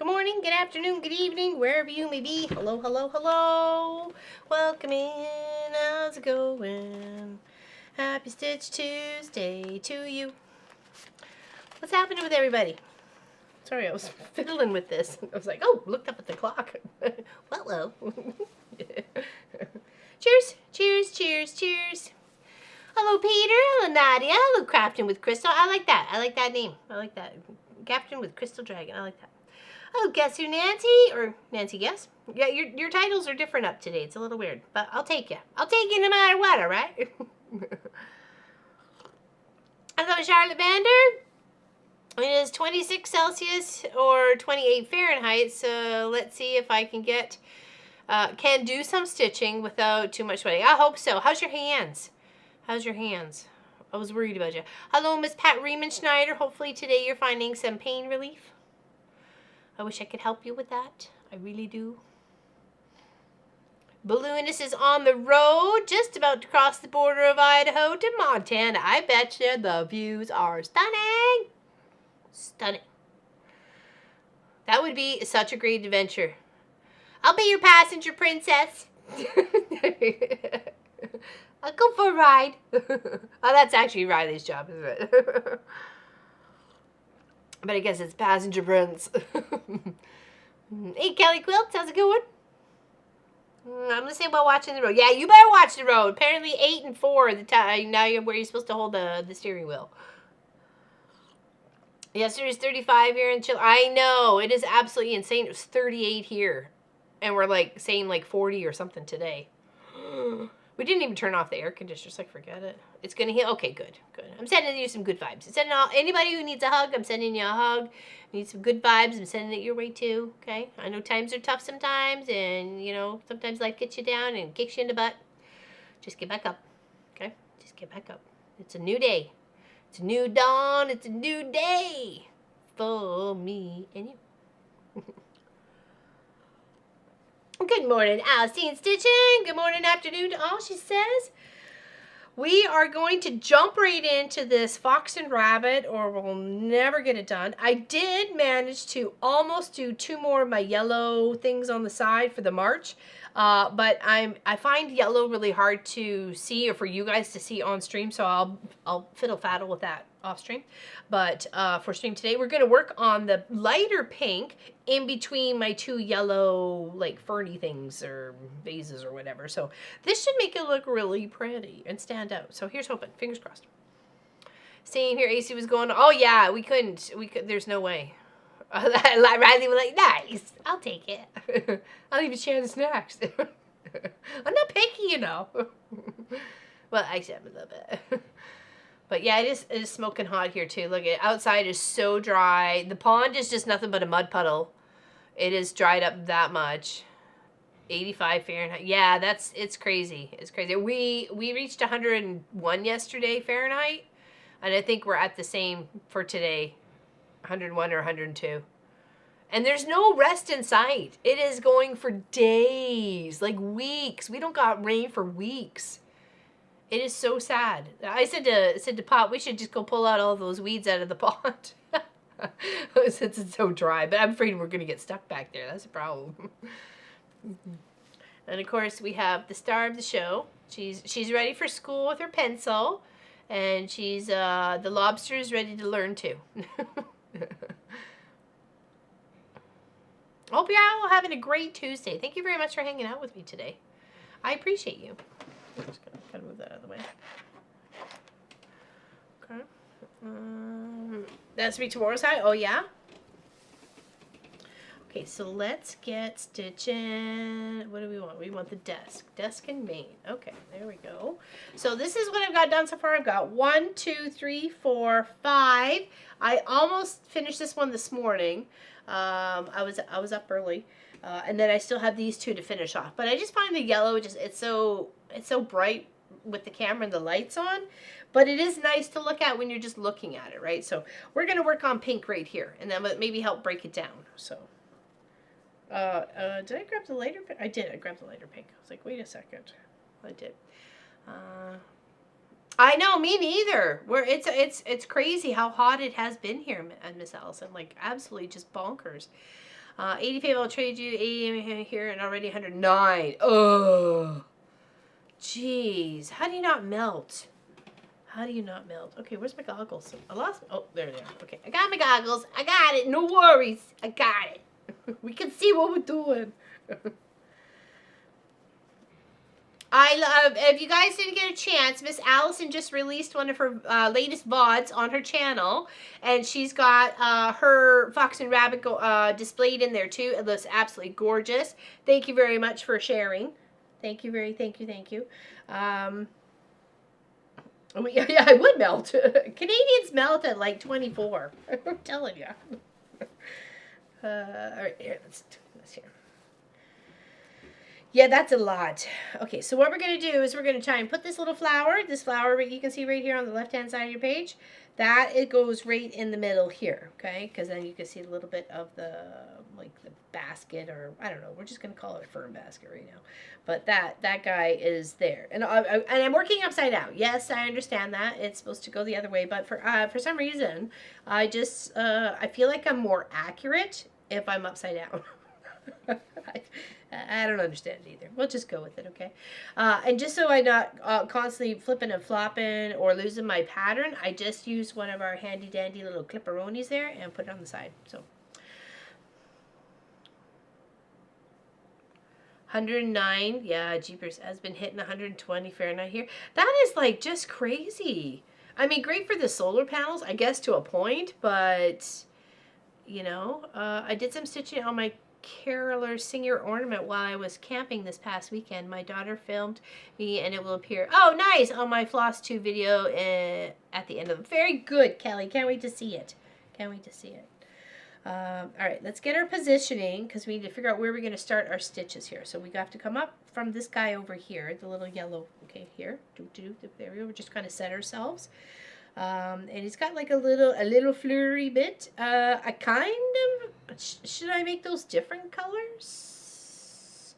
good morning, good afternoon, good evening, wherever you may be. Hello, hello, hello. Welcome in. How's it going? Happy Stitch Tuesday to you. What's happening with everybody? Sorry, I was fiddling with this. I was like, oh, looked up at the clock. Hello. Cheers, cheers, cheers, cheers. Hello, Peter. Hello, Nadia. Hello, Crafting with Crystal. I like that. I like that name. I like that. Captain with Crystal Dragon. I like that. Oh, Guess Who, Nancy? Or Nancy Guess? Yeah, your titles are different up today. It's a little weird, but I'll take you. I'll take you no matter what, all right? Hello, Charlotte Vander. It is 26 Celsius or 28 Fahrenheit, so let's see if I can do some stitching without too much sweating. I hope so. How's your hands? How's your hands? I was worried about you. Hello, Miss Pat Riemenschneider. Hopefully today you're finding some pain relief. I wish I could help you with that. I really do. Balloonist is on the road, just about to cross the border of Idaho to Montana. I bet you the views are stunning. Stunning. That would be such a great adventure. I'll be your passenger, princess. I'll go for a ride. Oh, that's actually Riley's job, isn't it? But I guess it's passenger prince. Hey, Kelly Quilt, how's it going? I'm gonna say about watching the road. Yeah, you better watch the road. Apparently 8 and 4 at the time. Now you're where you're supposed to hold the steering wheel. Yesterday was 35 here in Chile. I know, it is absolutely insane. It was 38 here. And we're like saying like 40 or something today. We didn't even turn off the air conditioners, like forget it. It's gonna hit. Okay, good, good. I'm sending you some good vibes. Anybody who needs a hug, I'm sending you a hug. Need some good vibes, I'm sending it your way too, okay? I know times are tough sometimes, and you know, sometimes life gets you down and kicks you in the butt. Just get back up, okay? Just get back up. It's a new day. It's a new dawn. It's a new day for me and you. Good morning, Alcine Stitching. Good morning, afternoon to all, she says. We are going to jump right into this Fox and Rabbit or we'll never get it done. I did manage to almost do 2 more of my yellow things on the side for the March. But I find yellow really hard to see or for you guys to see on stream, so I'll fiddle-faddle with that off stream. But for stream today, we're going to work on the lighter pink in between my 2 yellow, like, ferny things or vases or whatever. So this should make it look really pretty and stand out. So here's hoping. Fingers crossed. Seeing here, AC was going, oh yeah, we could, there's no way. Riley was like, nice, I'll take it. I'll even share the snacks. I'm not picky, you know. Well, I said a little bit. But yeah, it is smoking hot here too. Look, outside is so dry. The pond is just nothing but a mud puddle. It is dried up that much. 85 Fahrenheit. Yeah, it's crazy. It's crazy. We reached 101 yesterday Fahrenheit, and I think we're at the same for today. 101 or 102. And there's no rest in sight. It is going for days, like weeks. We don't got rain for weeks. It is so sad. I said to Pop, we should just go pull out all those weeds out of the pond. Since it's so dry. But I'm afraid we're going to get stuck back there. That's a problem. And of course, we have the star of the show. She's ready for school with her pencil. And she's the lobster is ready to learn too. Hope you're all having a great Tuesday. Thank you very much for hanging out with me today. I appreciate you. I'm just gonna kind of move that out of the way. Okay. That's me tomorrow's high. Oh yeah. Okay, so let's get stitching. What do we want? We want the desk and main. Okay, there we go. So this is what I've got done so far. I've got 1, 2, 3, 4, 5. I almost finished this one this morning. I was up early, and then I still have these 2 to finish off. But I just find the yellow it's so bright with the camera and the lights on. But it is nice to look at when you're just looking at it, right? So we're gonna work on pink right here, and then maybe help break it down. So. Did I grab the lighter pink? I did. I grabbed the lighter pink. I was like, wait a second. I did. I know, me neither. It's crazy how hot it has been here, Miss Allison. Like, absolutely just bonkers. 85, I'll trade you 80 here and already 109. Oh, jeez. How do you not melt? How do you not melt? Okay, where's my goggles? I lost. Oh, there they are. Okay, I got my goggles. I got it. No worries. I got it. We can see what we're doing. I love, if you guys didn't get a chance, Miss Allison just released one of her latest VODs on her channel, and she's got her fox and rabbit displayed in there too. It looks absolutely gorgeous. Thank you very much for sharing. Thank you, thank you. Yeah, I would melt. Canadians melt at like 24. I'm telling you. All right, here, let's here. Yeah, that's a lot. Okay, so what we're going to do is we're going to try and put this flower you can see right here on the left-hand side of your page, that it goes right in the middle here, okay? Because then you can see a little bit of the, like the basket, or I don't know, we're just going to call it a fern basket right now. But that guy is there. And I'm working upside down. Yes, I understand that. It's supposed to go the other way, but for some reason, I feel like I'm more accurate if I'm upside down. I don't understand it either. We'll just go with it, okay? And just so I'm not constantly flipping and flopping or losing my pattern, I just use one of our handy dandy little clipperonis there and put it on the side. So 109, yeah, jeepers, has been hitting 120 Fahrenheit here. That is like just crazy. I mean, great for the solar panels, I guess, to a point, but you know, I did some stitching on my caroler singer ornament while I was camping this past weekend. My daughter filmed me, and it will appear, oh nice, on my floss 2 video at the end of it. Very good, Kelly. Can't wait to see it. Can't wait to see it. All right, let's get our positioning, because we need to figure out where we're going to start our stitches here. So we have to come up from this guy over here, the little yellow, okay, here. There we go. We're just kind of set ourselves. And he's got like a little flurry bit. I kind of, should I make those different colors?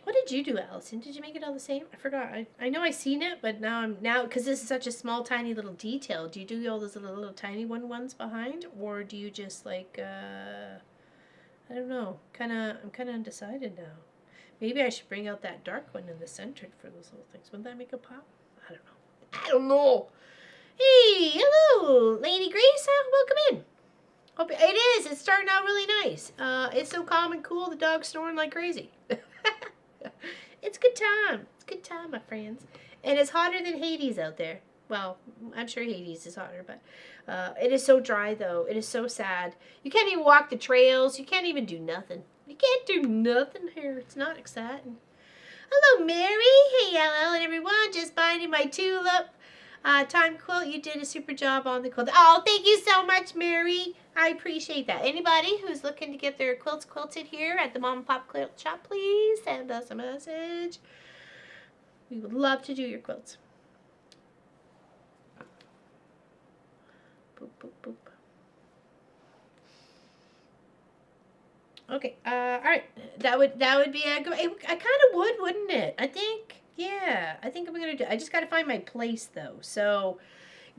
What did you do, Allison? Did you make it all the same? I forgot. I know I seen it, but now because this is such a small, tiny little detail, do you do all those little tiny ones behind, or do you just like, I don't know, I'm kind of undecided now. Maybe I should bring out that dark one in the center for those little things. Wouldn't that make a pop? I don't know. I don't know. Hey, hello, Lady Grace. Welcome in. Hope it is. It's starting out really nice. It's so calm and cool. The dog's snoring like crazy. It's good time. It's good time, my friends. And it's hotter than Hades out there. Well, I'm sure Hades is hotter, but it is so dry, though. It is so sad. You can't even walk the trails. You can't even do nothing. You can't do nothing here. It's not exciting. Hello, Mary. Hey, hello, everyone. Just binding my tulip time quilt. You did a super job on the quilt. Oh, thank you so much, Mary. I appreciate that. Anybody who's looking to get their quilts quilted here at the Mom and Pop Quilt Shop, please send us a message. We would love to do your quilts. Boop, boop, boop. Okay, all right, that would be a good, I kind of would, wouldn't it? I think, yeah, I think I'm going to do, I just got to find my place, though, so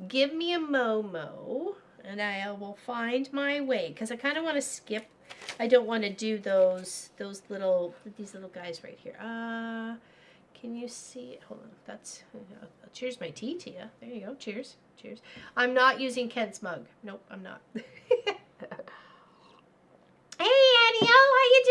give me a Momo, and I will find my way, because I kind of want to skip, I don't want to do these little guys right here. Can you see, hold on, that's, cheers my tea to you, there you go, cheers, cheers. I'm not using Kent's mug, nope, I'm not. Hey, Annie, how you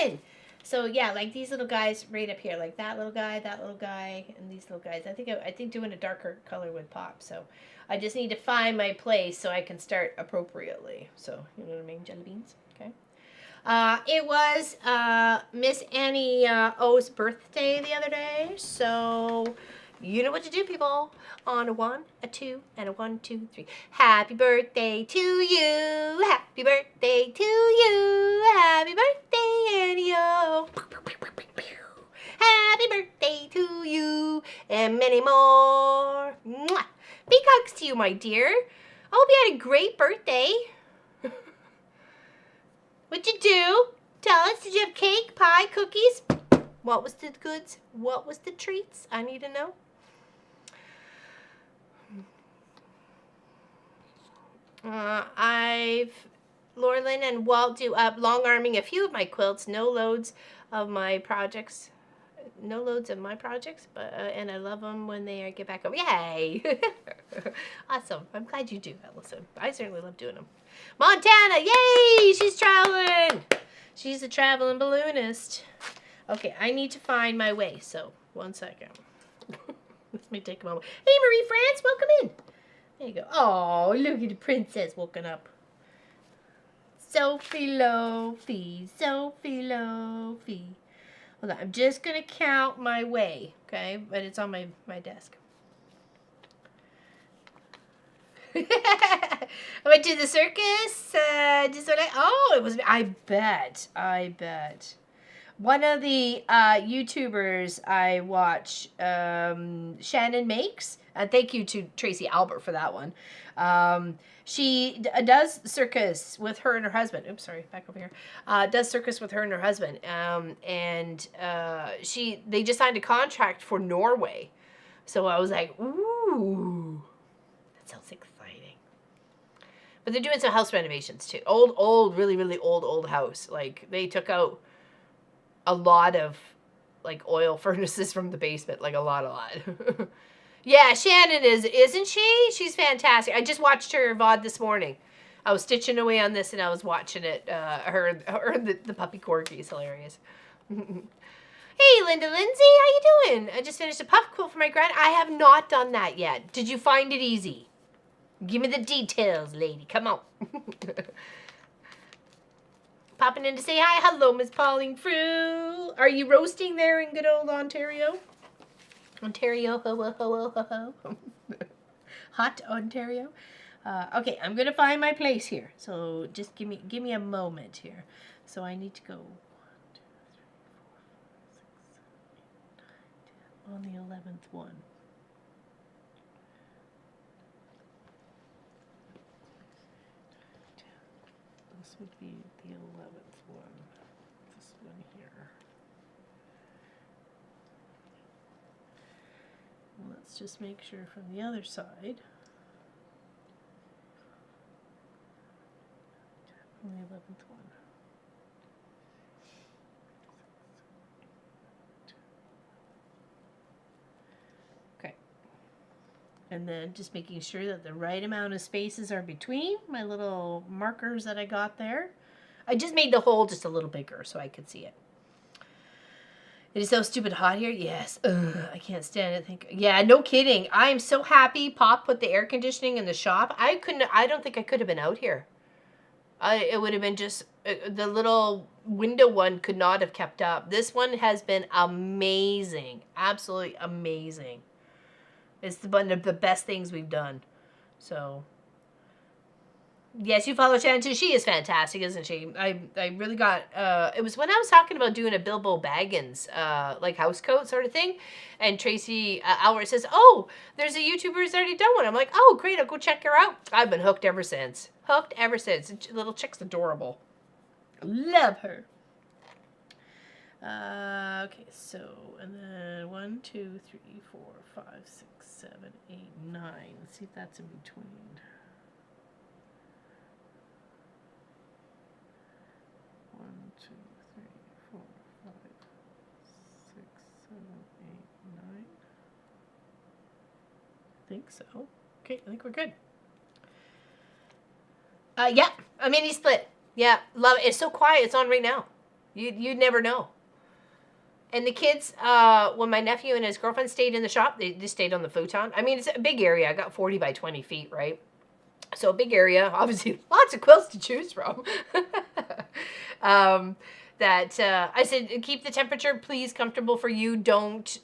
doing? So yeah, like these little guys right up here, like that little guy, and these little guys. I think doing a darker color would pop. So I just need to find my place so I can start appropriately. So you know what I mean, jelly beans. Okay. It was Miss Annie O's birthday the other day, so you know what to do, people. On a 1, a 2, and a 1, 2, 3. Happy birthday to you. Happy birthday to you. Happy birthday, Annie-O. Happy birthday to you. And many more. Mwah. Big hugs to you, my dear. I hope you had a great birthday. What'd you do? Tell us, did you have cake, pie, cookies? What was the goods? What was the treats? I need to know. I've Laurelyn and Walt do up long arming a few of my quilts. No loads of my projects. No loads of my projects, but and I love them when they get back home. Yay! Awesome. I'm glad you do, Allison. I certainly love doing them. Montana, yay! She's traveling. She's a traveling balloonist. Okay, I need to find my way, so 1 second. Let me take a moment. Hey, Marie France, welcome in. There you go. Oh, look at the princess woken up. Sophie Lophie, Sophie Lophie. Hold on, I'm just going to count my way, okay? But it's on my desk. I went to the circus. Oh, it was, I bet. One of the YouTubers I watch, Shannon Makes, and thank you to Tracy Albert for that one. She does circus with her and her husband. Oops, sorry, back over here. Does circus with her and her husband. They just signed a contract for Norway. So I was like, ooh, that sounds exciting. But they're doing some house renovations too. Really, really old house. Like they took out a lot of like oil furnaces from the basement, like a lot. Yeah, Shannon isn't she? She's fantastic. I just watched her VOD this morning. I was stitching away on this and I was watching it. Her the puppy corgi is hilarious. Hey, Linda Lindsay, how you doing? I just finished a puff quilt for my grand. I have not done that yet. Did you find it easy? Give me the details, lady. Come on. Popping in to say hi. Hello, Miss Pauline Frew. Are you roasting there in good old Ontario? Ontario, ho. Hot Ontario. Okay, I'm gonna find my place here. So just give me a moment here. So I need to go 1, 2, 3, 4, 5, 6, 7, 8, 9, 10 on the 11th one. This would be the 11th one. This one here. Let's just make sure from the other side. On the 11th one. Okay. And then just making sure that the right amount of spaces are between my little markers that I got there. I just made the hole just a little bigger so I could see it. It is so stupid hot here. Yes. Ugh, I can't stand it. Yeah, no kidding. I am so happy Pop put the air conditioning in the shop. I don't think I could have been out here. It would have been just, the little window one could not have kept up. This one has been amazing. Absolutely amazing. It's one of the best things we've done. So, yes, you follow Shannon too. She is fantastic, isn't she? I really got, it was when I was talking about doing a Bilbo Baggins, like house coat sort of thing. And Tracy Albert says, oh, there's a YouTuber who's already done one. I'm like, oh, great, I'll go check her out. I've been hooked ever since. Hooked ever since. The little chick's adorable. Love her. Okay, so, and then 1, 2, 3, 4, 5, 6, 7, 8, 9. Let's see if that's in between. 1, 2, 3, 4, 5, 6, 7, 8, 9. I think so. Okay, I think we're good. Yeah, a mini split. Yeah, love it. It's so quiet. It's on right now. You'd never know. And the kids, when my nephew and his girlfriend stayed in the shop, they just stayed on the futon. I mean, it's a big area. I got 40 by 20 feet, right? So a big area, obviously lots of quilts to choose from. I said, keep the temperature, please, comfortable for you. Don't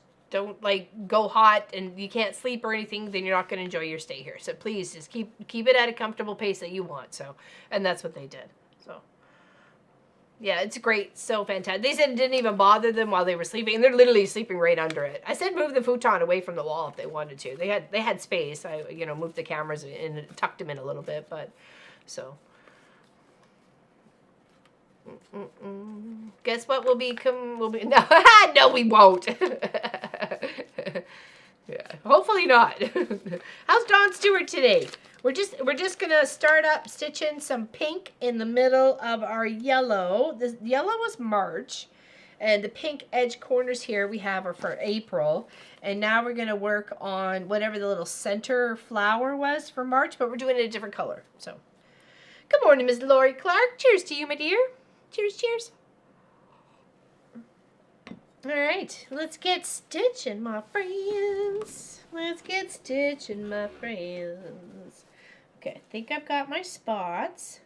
like go hot and you can't sleep or anything, then you're not going to enjoy your stay here. So please just keep it at a comfortable pace that you want. So, and that's what they did. So yeah, it's great. So fantastic. They said it didn't even bother them while they were sleeping. And they're literally sleeping right under it. I said move the futon away from the wall if they wanted to. They had space. I moved the cameras and tucked them in a little bit, but so. Guess what will be no, no, we won't. Yeah, hopefully not. How's Dawn Stewart today? We're just gonna start up stitching some pink in the middle of our yellow. The yellow was March, and the pink edge corners here we have are for April. And now we're gonna work on whatever the little center flower was for March, but we're doing it a different color. So, good morning, Ms. Lori Clark. Cheers to you, my dear. Cheers, cheers. All right, let's get stitching, my friends. Let's get stitching, my friends. Okay, I think I've got my spots.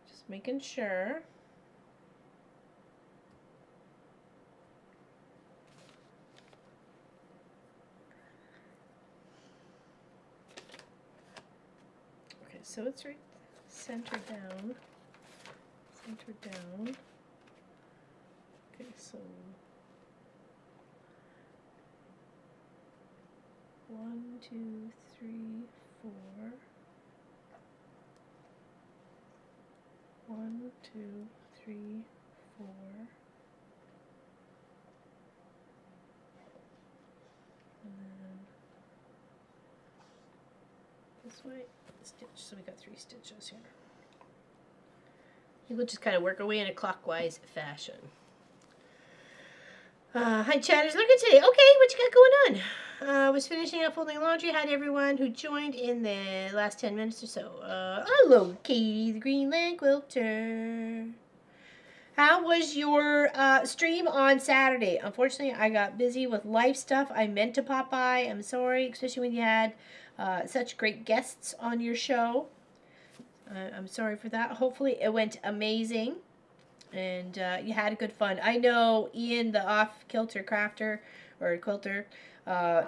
Just making sure. Okay, so it's right centered down. Centered down. Okay, so 1, 2, 3, 4. 1, 2, 3, 4. And then this way, stitch. So we got 3 stitches here. We'll just kind of work our way in a clockwise fashion. Hi, chatters. Look at today. Okay, what you got going on? Was finishing up folding laundry. Had everyone who joined in the last 10 minutes or so. Hello, Katie, the Greenland Quilter. How was your stream on Saturday? Unfortunately, I got busy with life stuff. I meant to pop by. I'm sorry, especially when you had such great guests on your show. I'm sorry for that. Hopefully it went amazing and you had good fun. I know Ian, the off-kilter crafter or quilter,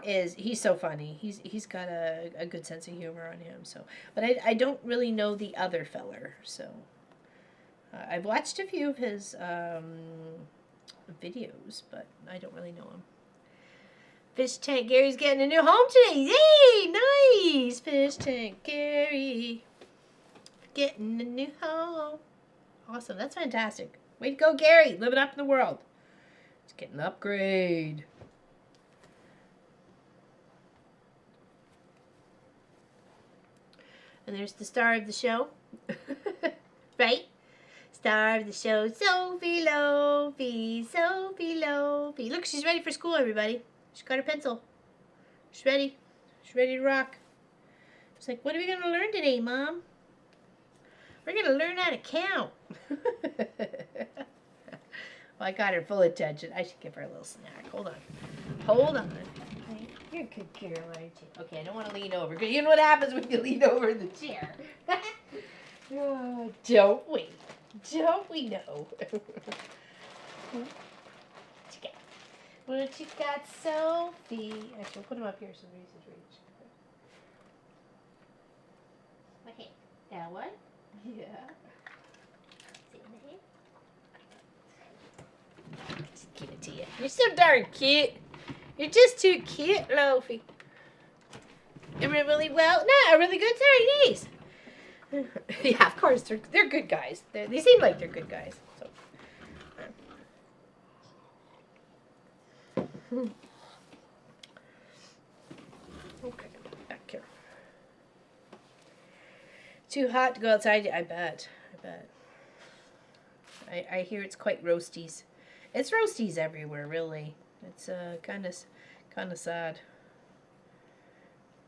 he's so funny. He's got a good sense of humor on him. So, but I don't really know the other feller. So I've watched a few of his videos, but I don't really know him. Fish Tank Gary's getting a new home today. Yay! Nice, Fish Tank Gary. Getting a new home. Awesome. That's fantastic. Way to go, Gary. Living up in the world. Just getting an upgrade. And there's the star of the show. Right? Star of the show, Sophie Lofi. Sophie Lofi. Look, she's ready for school, everybody. She's got her pencil. She's ready. She's ready to rock. It's like, what are we going to learn today, Mom? We're going to learn how to count. Well, I got her full attention. I should give her a little snack. Hold on. Hold on. Okay. You're a good girl, aren't you? Okay, I don't want to lean over. Because you know what happens when you lean over in the chair. Oh, don't we? Don't we know? What you got? What you got, Sophie? Actually, we'll put them up here so Reese's reach. Okay. That one? Yeah. Just give it to you. You're so darn cute. You're just too cute, Lofi. Doing really well. No, really good. Sorry, nice. Yeah, of course. They're good guys. They seem like they're good guys. So. Okay, back here. Too hot to go outside. I bet. I hear it's quite roasties. It's roasties everywhere, really. It's kind of sad.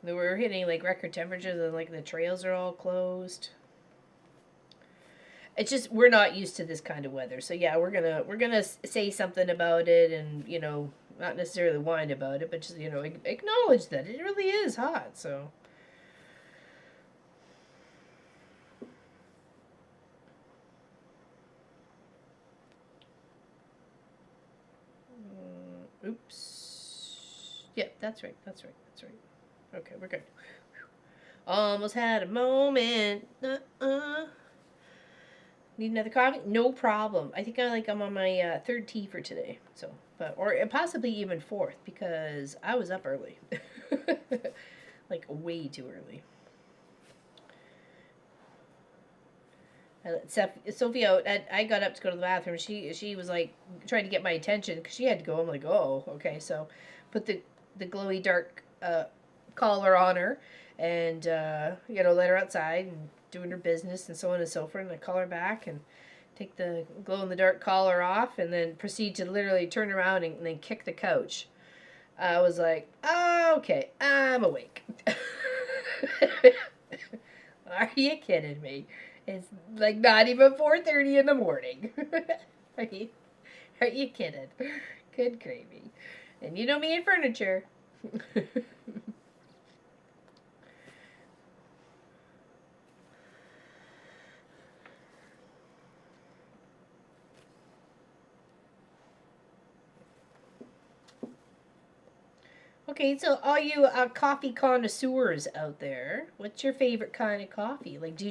We're hitting like record temperatures and like the trails are all closed. It's just we're not used to this kind of weather. So yeah, we're gonna say something about it and not necessarily whine about it, but just acknowledge that it really is hot. So. Oops. Yep, that's right. Okay, we're good. Almost had a moment. Need another coffee? No problem. I think I'm on my third tea for today. So, or possibly even fourth because I was up early, like way too early. I let Sophie out. I got up to go to the bathroom. She was like trying to get my attention because she had to go. I'm like, oh, okay. So, put the the glowy dark collar on her, and let her outside and doing her business and so on and so forth. And I call her back and take the glow in the dark collar off, and then proceed to literally turn around and then kick the couch. I was like, oh, okay, I'm awake. Are you kidding me? It's like not even 4:30 in the morning. Are you kidding? Good gravy. And you know me and furniture. Okay, so all you coffee connoisseurs out there, what's your favorite kind of coffee? Like,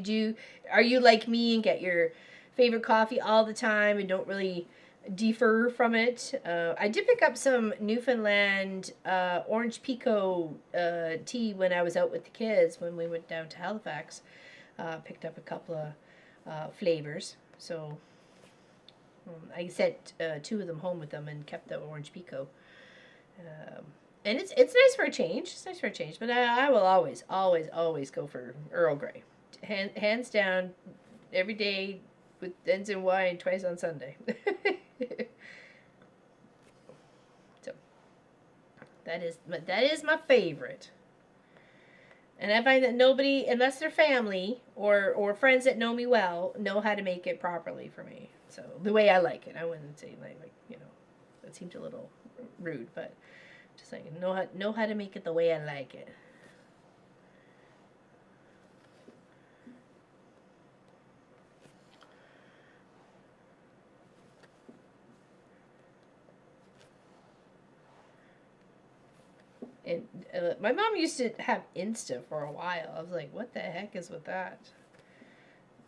are you like me and get your favorite coffee all the time and don't really defer from it? I did pick up some Newfoundland orange pekoe tea when I was out with the kids when we went down to Halifax. Picked up a couple of flavors, so I sent two of them home with them and kept the orange pekoe. And it's nice for a change. It's nice for a change. But I will always go for Earl Grey. Hands down, every day with ends in Y and twice on Sunday. So that is my favorite. And I find that nobody, unless they're family or friends that know me well, know how to make it properly for me. So the way I like it. I wouldn't say like that seems a little rude, but just like know how to make it the way I like it. And my mom used to have Insta for a while. I was like, what the heck is with that?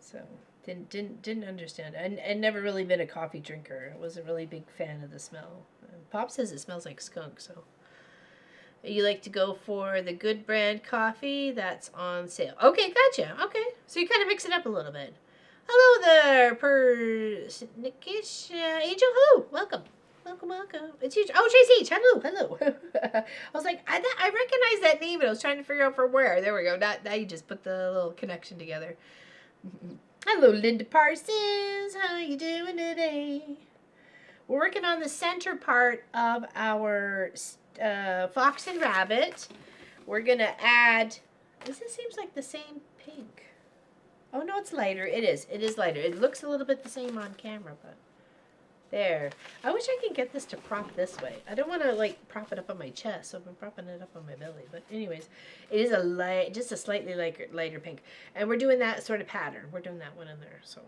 So didn't understand it. And never really been a coffee drinker. I wasn't really a big fan of the smell. Pop says it smells like skunk, so. You like to go for the good brand coffee that's on sale. Okay, gotcha. Okay, so you kind of mix it up a little bit. Hello there, Persnikish Angel. Hello, welcome. Welcome. It's you. Oh, Tracy H. Hello. I was like, I recognize that name, but I was trying to figure out for where. There we go. Now you just put the little connection together. Hello, Linda Parsons. How you doing today? We're working on the center part of our fox and rabbit. We're gonna add. This seems like the same pink. Oh no, it's lighter. It is lighter. It looks a little bit the same on camera, but there. I wish I could get this to prop this way. I don't want to like prop it up on my chest, so I'm propping it up on my belly. But anyways, it is just a slightly lighter pink, and we're doing that sort of pattern. We're doing that one in there, so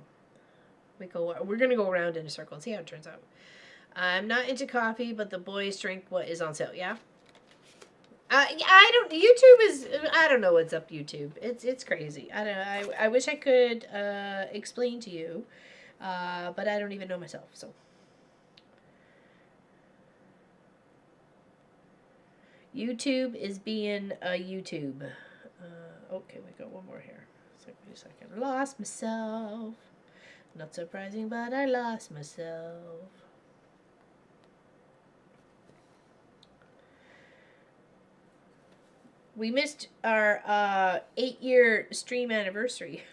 we're gonna go around in a circle and see how it turns out. I'm not into coffee, but the boys drink what is on sale. Yeah. I don't. YouTube is. I don't know what's up YouTube. It's crazy. I don't know. I wish I could explain to you, but I don't even know myself. So. YouTube is being a YouTube. Okay, we got one more here. It's like, wait a second. Lost myself. Not surprising, but I lost myself. We missed our 8-year stream anniversary.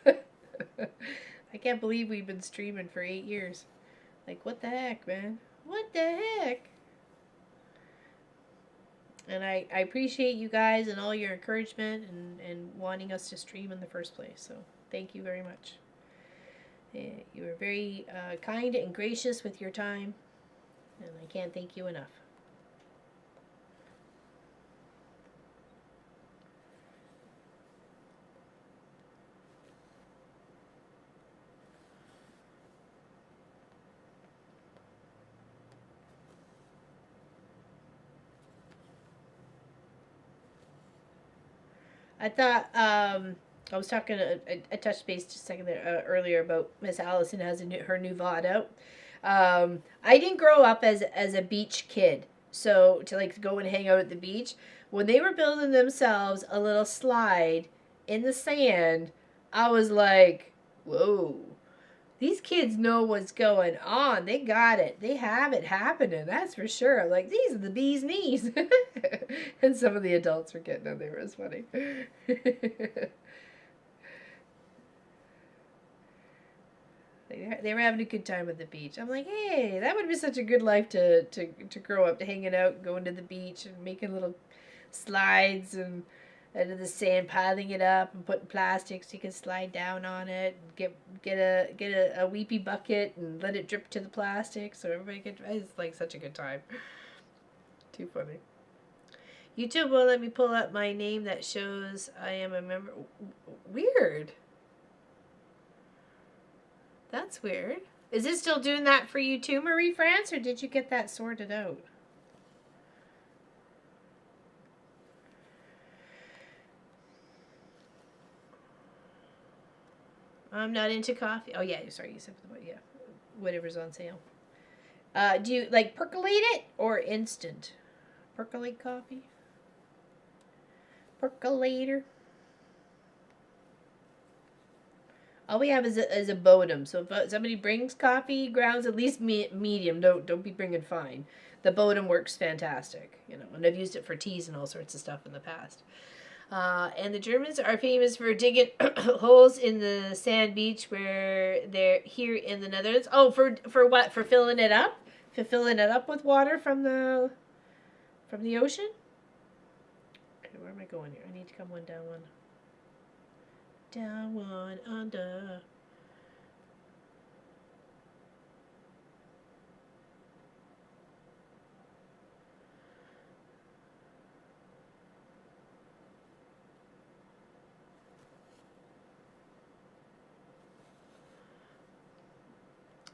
I can't believe we've been streaming for 8 years. Like, what the heck, man? What the heck? And I appreciate you guys and all your encouragement and wanting us to stream in the first place. So, thank you very much. You were very kind and gracious with your time. And I can't thank you enough. I thought I was talking. I touched base just a second there earlier about Miss Allison has her new VOD out. I didn't grow up as a beach kid, so to like go and hang out at the beach. When they were building themselves a little slide in the sand, I was like, whoa. These kids know what's going on. They got it. They have it happening. That's for sure. Like, these are the bee's knees. And some of the adults were getting on there. It was funny. They were having a good time at the beach. I'm like, hey, that would be such a good life to grow up, to hanging out, going to the beach and making little slides and out of the sand, piling it up and putting plastic so you can slide down on it. And get a weepy bucket and let it drip to the plastic so everybody can. It's like such a good time. Too funny. YouTube won't let me pull up my name that shows I am a member. Weird. That's weird. Is it still doing that for you too, Marie France, or did you get that sorted out? I'm not into coffee. Oh yeah, sorry, you said yeah, whatever's on sale. Do you like percolate it or instant? Percolate coffee. Percolator. All we have is a Bodum. So if somebody brings coffee grounds, at least medium. Don't be bringing fine. The Bodum works fantastic, you know, and I've used it for teas and all sorts of stuff in the past. And the Germans are famous for digging holes in the sand beach where they're here in the Netherlands. Oh, for what? For filling it up? For filling it up with water from the ocean? Okay, where am I going here? I need to come one down one. Down one under.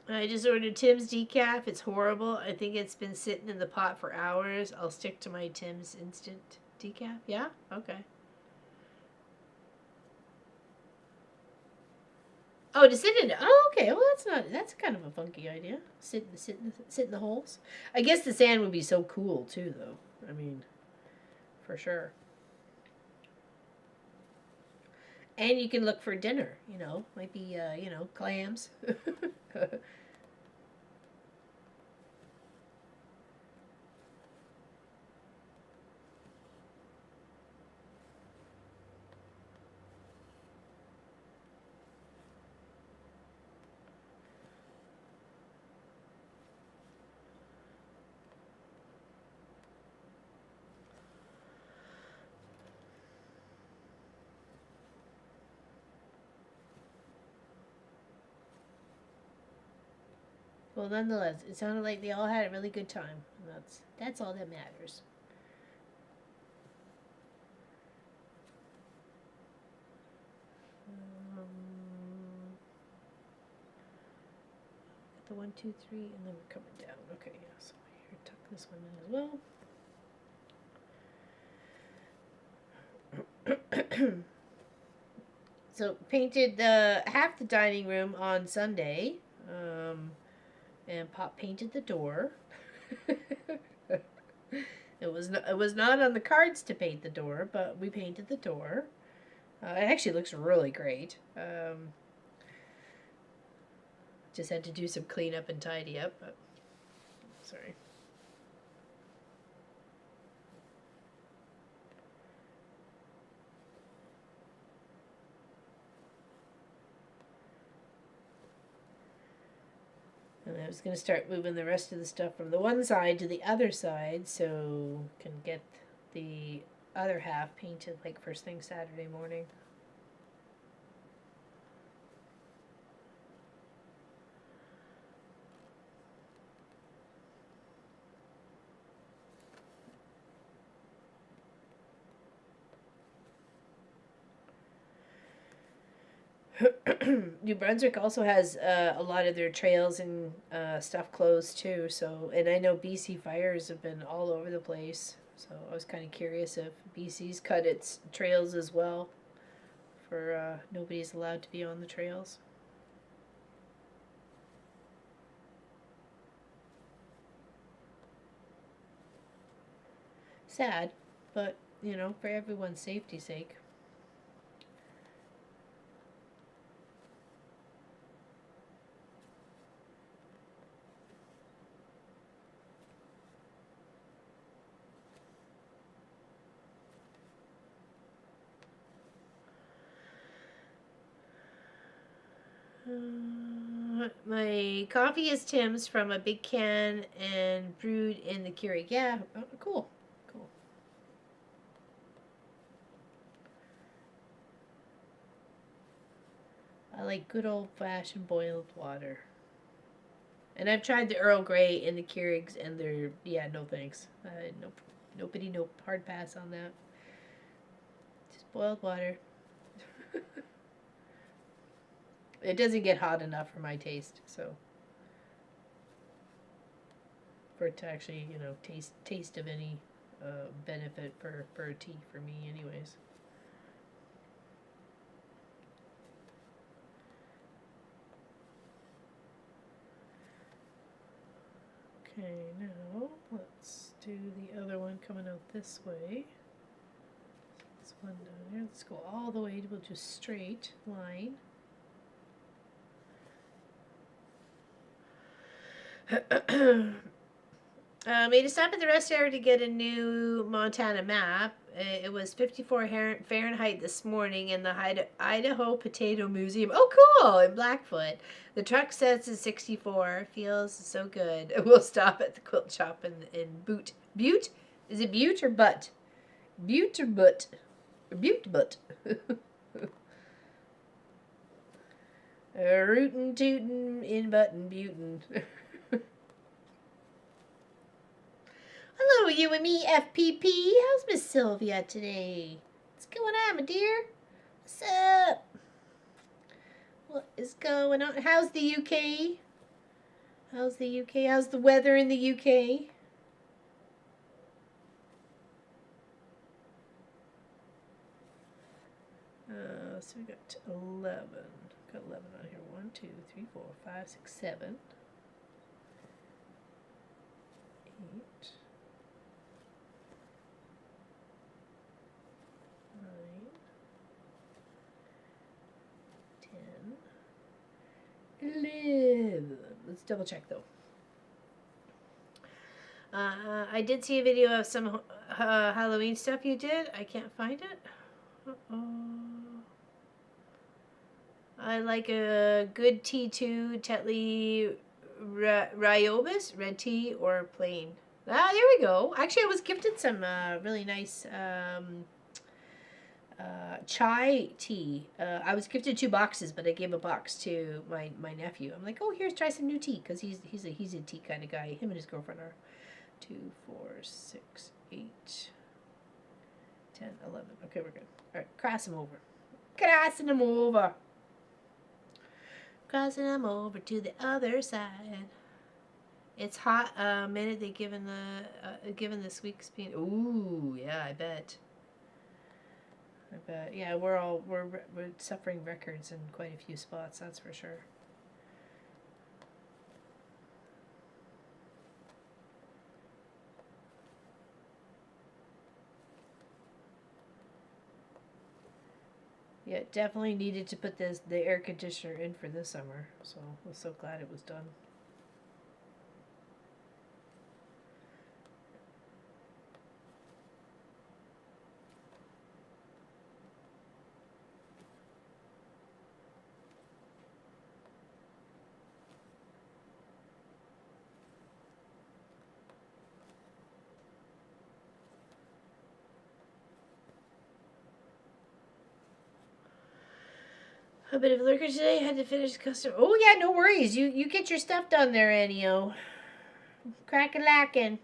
I just ordered Tim's decaf. It's horrible. I think it's been sitting in the pot for hours. I'll stick to my Tim's instant decaf. Yeah? Okay. Oh, to sit in it. Oh, okay. Well, that's kind of a funky idea. Sit in the holes. I guess the sand would be so cool too, though. I mean, for sure. And you can look for dinner. You know, might be clams. Well, nonetheless, it sounded like they all had a really good time. And that's all that matters. The 1, 2, 3, and then we're coming down. Okay, yeah. So here, tuck this one in as well. So painted half the dining room on Sunday. And Pop painted the door. It was not on the cards to paint the door, but we painted the door. It actually looks really great. Just had to do some cleanup and tidy up, but sorry. And I was going to start moving the rest of the stuff from the one side to the other side so can get the other half painted like first thing Saturday morning. New Brunswick also has a lot of their trails and stuff closed too. So, and I know BC fires have been all over the place. So I was kind of curious if BC's cut its trails as well. For nobody's allowed to be on the trails. Sad, but you know, for everyone's safety's sake. My coffee is Tim's from a big can and brewed in the Keurig. Yeah, oh, cool. Cool. I like good old-fashioned boiled water. And I've tried the Earl Grey in the Keurigs, and they're, yeah, no thanks. Nope. Nobody, nope. Hard pass on that. Just boiled water. It doesn't get hot enough for my taste, so. For it to actually, you know, taste of any benefit for a tea for me anyways. Okay, now let's do the other one coming out this way. This one down here. Let's go all the way to just straight line. Made a stop at the rest area to get a new Montana map. It was 54 Fahrenheit this morning in the Idaho Potato Museum. Oh, cool! In Blackfoot. The truck says it's 64. Feels so good. We'll stop at the quilt shop in Butte. Butte? Is it Butte or Butt? Butte or Butt? Butte Butt. Rootin' tootin' in Button Butin'. Hello, you and me, FPP. How's Miss Sylvia today? What's going on, my dear? What's up? What is going on? How's the UK? How's the UK? How's the weather in the UK? So we got 11. Got 11 on here. 1, 2, 3, 4, 5, 6, 7. 8. 11. Let's double check though. I did see a video of some Halloween stuff you did. I can't find it. I like a good T2 Tetley Ryobus, red tea or plain. Ah, there we go. Actually, I was gifted some really nice chai tea. I was gifted 2 boxes, but I gave a box to my nephew. I'm like, oh, here's, try some new tea, because he's a tea kind of guy. Him and his girlfriend are 2, 4, 6, 8, 10, 11. Okay, we're good. All right, crossing them over. Crossing them over. Crossing them over to the other side. It's hot. Minute they given the week's being. Ooh, yeah, I bet. But yeah, we're suffering records in quite a few spots, that's for sure. Yeah, definitely needed to put the air conditioner in for this summer, so I was so glad it was done. A bit of liquor today. Had to finish custom. Oh yeah, no worries. You get your stuff done there, Annie-O. Crack-a-lackin'.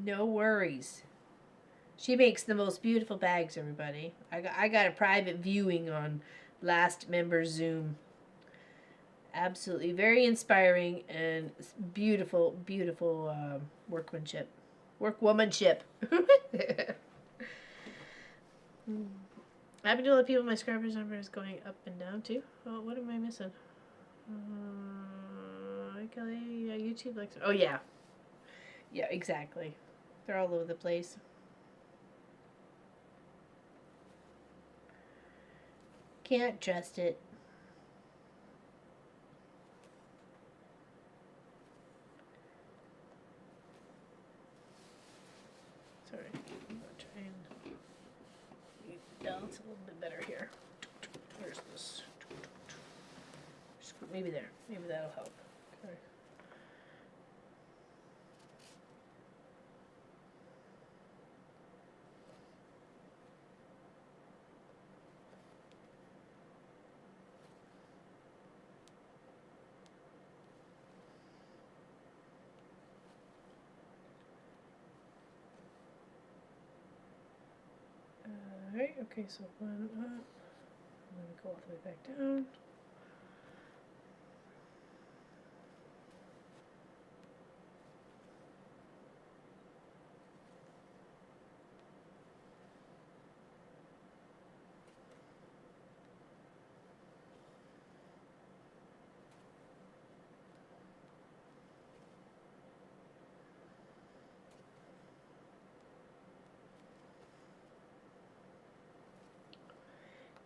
No worries. She makes the most beautiful bags, everybody. I got a private viewing on last member Zoom. Absolutely very inspiring and beautiful, beautiful workmanship. Workwomanship. I've been telling people my subscribers number is going up and down too. Oh, what am I missing? YouTube likes. Oh yeah, yeah, exactly. They're all over the place. Can't trust it. Sorry, I'm gonna try and balance a little bit better here. Maybe there. Maybe that'll help. Okay. Alright, okay, so one up. I'm going to go all the way back down.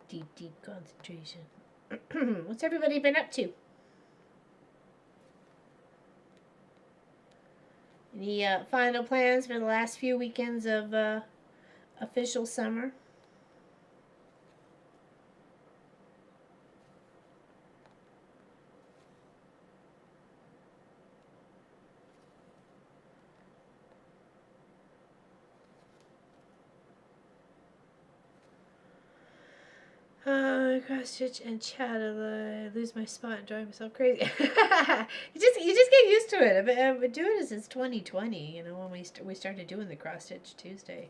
Deep, deep concentration. What's everybody been up to? Any final plans for the last few weekends of official summer? Cross stitch and chattel. I lose my spot and drive myself crazy. you just get used to it. I've been doing it since 2020. You know, when we started doing the cross stitch Tuesday,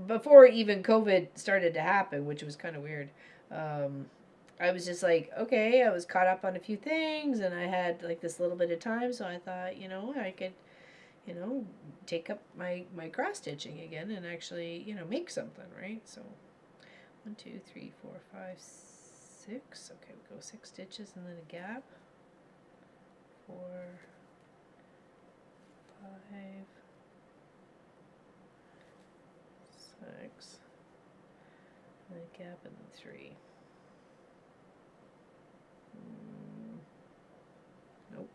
before even COVID started to happen, which was kind of weird. I was just like, okay, I was caught up on a few things, and I had like this little bit of time, so I thought, you know, I could, you know, take up my cross stitching again and actually, you know, make something, right? So. 1, 2, 3, 4, 5, 6. Okay, we go 6 stitches and then a gap. 4, 5, 6, and a gap and then 3. Nope.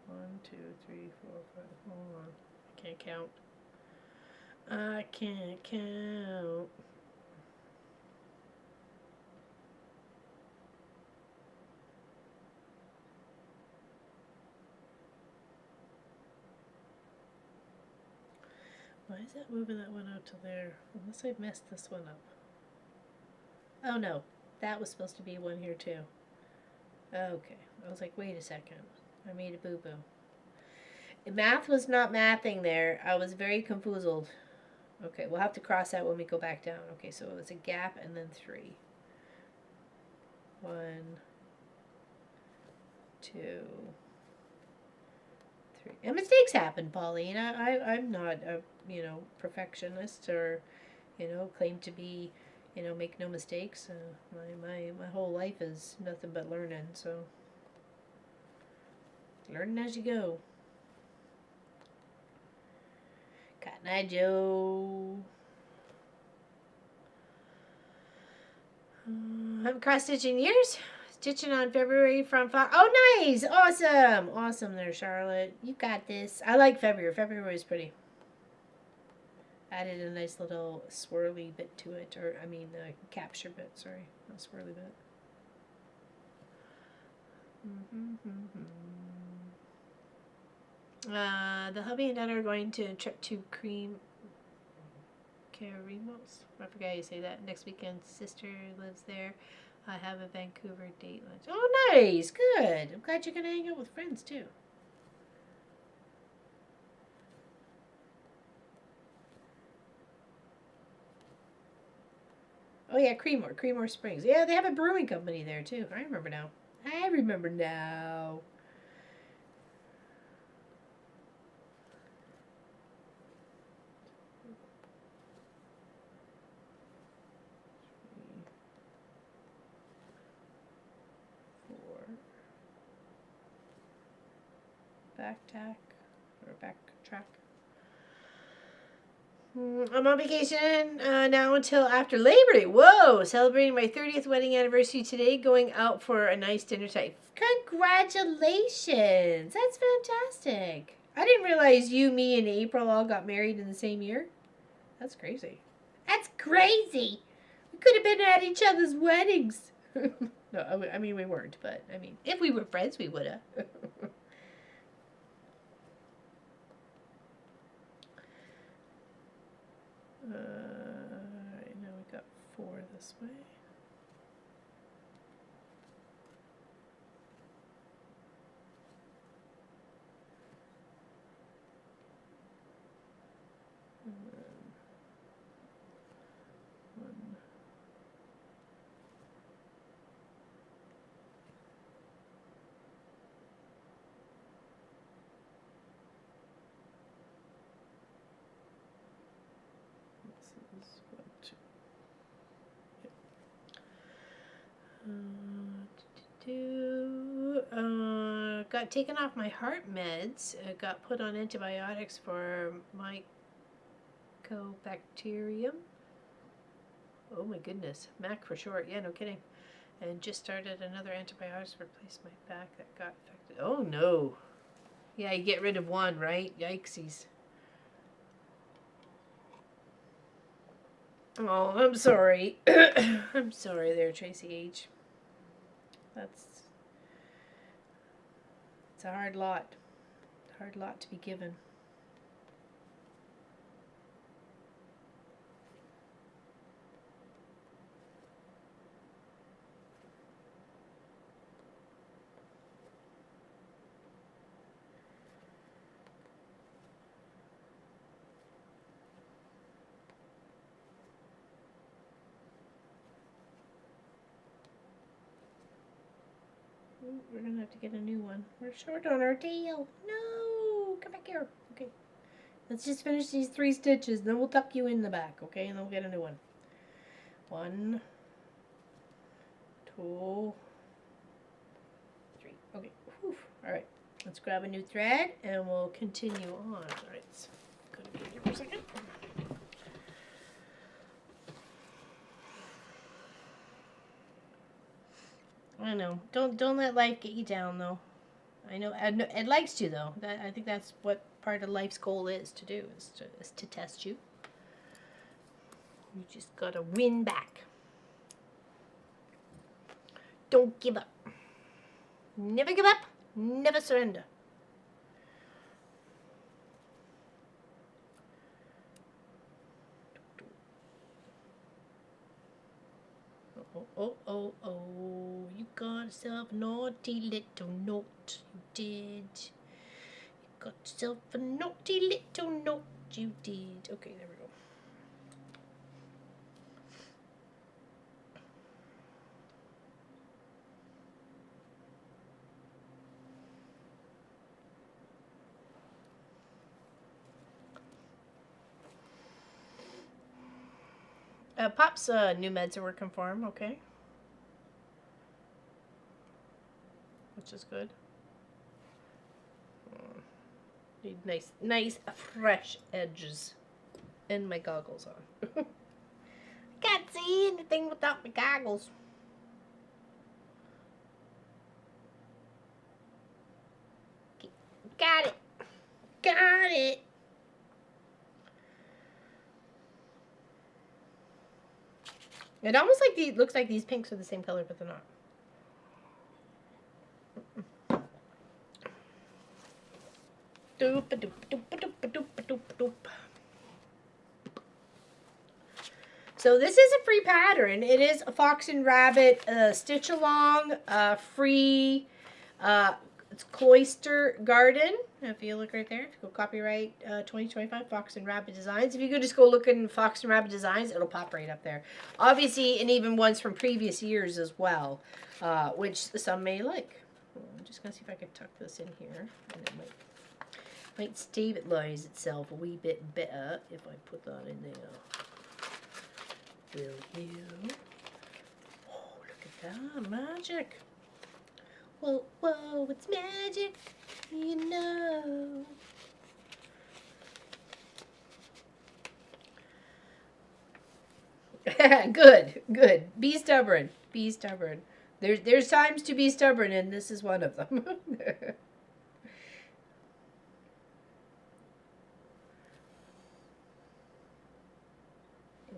1, 2, 3, 4, 5. Hold on. I can't count. I can't count. Why is that moving that one out to there? Unless I've messed this one up. Oh no, that was supposed to be one here too. Okay, I was like, wait a second. I made a boo-boo. Math was not mathing there. I was very confoozled. Okay, we'll have to cross out when we go back down. Okay, so it was a gap and then 3. 1, 2, 3. And mistakes happen, Pauline. I'm not a, you know, perfectionist or, you know, claim to be, you know, make no mistakes. My whole life is nothing but learning, so learning as you go. Cotton Eye Joe. Haven't cross stitching years. Stitching on February from 5. Oh, nice! Awesome! Awesome there, Charlotte. You got this. I like February. February is pretty. Added a nice little swirly bit to it. Or, I mean, capture bit. Sorry. Not swirly bit. The hubby and dad are going to a trip to Carimos. I forgot how you say that. Next weekend, sister lives there. I have a Vancouver date lunch. Oh, nice. Good. I'm glad you're going to hang out with friends, too. Oh, yeah, Creemore Springs. Yeah, they have a brewing company there, too. I remember now. 4. Back tack or back track. I'm on vacation now until after Labor Day. Whoa! Celebrating my 30th wedding anniversary today. Going out for a nice dinner tonight. Congratulations! That's fantastic. I didn't realize you, me, and April all got married in the same year. That's crazy. That's crazy. We could have been at each other's weddings. No, I mean, we weren't, but I mean, if we were friends, we would have. Alright, now we got 4 this way. And then 1. This is 1, 2. Got taken off my heart meds. Got put on antibiotics for mycobacterium. Oh my goodness, MAC for short. Yeah, no kidding. And just started another antibiotics to replace my back that got affected. Oh no. Yeah, you get rid of one, right? Yikesies. Oh, I'm sorry. I'm sorry there, Tracy H. It's a hard lot. Hard lot to be given. Ooh, we're gonna have to get a new one. We're short on our tail. No, come back here. Okay, let's just finish these 3 stitches, then we'll tuck you in the back, okay? And then we'll get a new one. 1, 2, 3. Okay. Whew. All right. Let's grab a new thread and we'll continue on. All right. Let's go to here for a second. I know. Don't let life get you down, though. I know it likes to, though. I think that's what part of life's goal is to do, is to test you. You just gotta win back. Don't give up. Never give up. Never surrender. Oh, you got yourself a naughty little note, you did. You got yourself a naughty little note, you did. Okay, there we go. Pop's new meds are working for him, okay. Which is good. Need nice fresh edges. And my goggles on. I can't see anything without my goggles. Okay. Got it. Got it. It almost looks like these pinks are the same color, but they're not. Doop doop doop doop doop doop doop. So this is a free pattern. It is a fox and rabbit stitch along, free. It's Cloister Garden. If you look right there, if you go copyright 2025 Fox and Rabbit Designs. If you could just go look in Fox and Rabbit Designs, it'll pop right up there. Obviously, and even ones from previous years as well, which some may like. I'm just gonna see if I can tuck this in here, and it might stabilize itself a wee bit better if I put that in there. Will you? Oh, look at that magic! Whoa, whoa, it's magic, you know. Good. Be stubborn. Be stubborn. There's times to be stubborn, and this is one of them.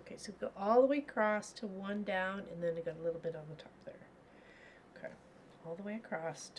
Okay, so go all the way across to 1 down, and then I got a little bit on the top there. all the way across.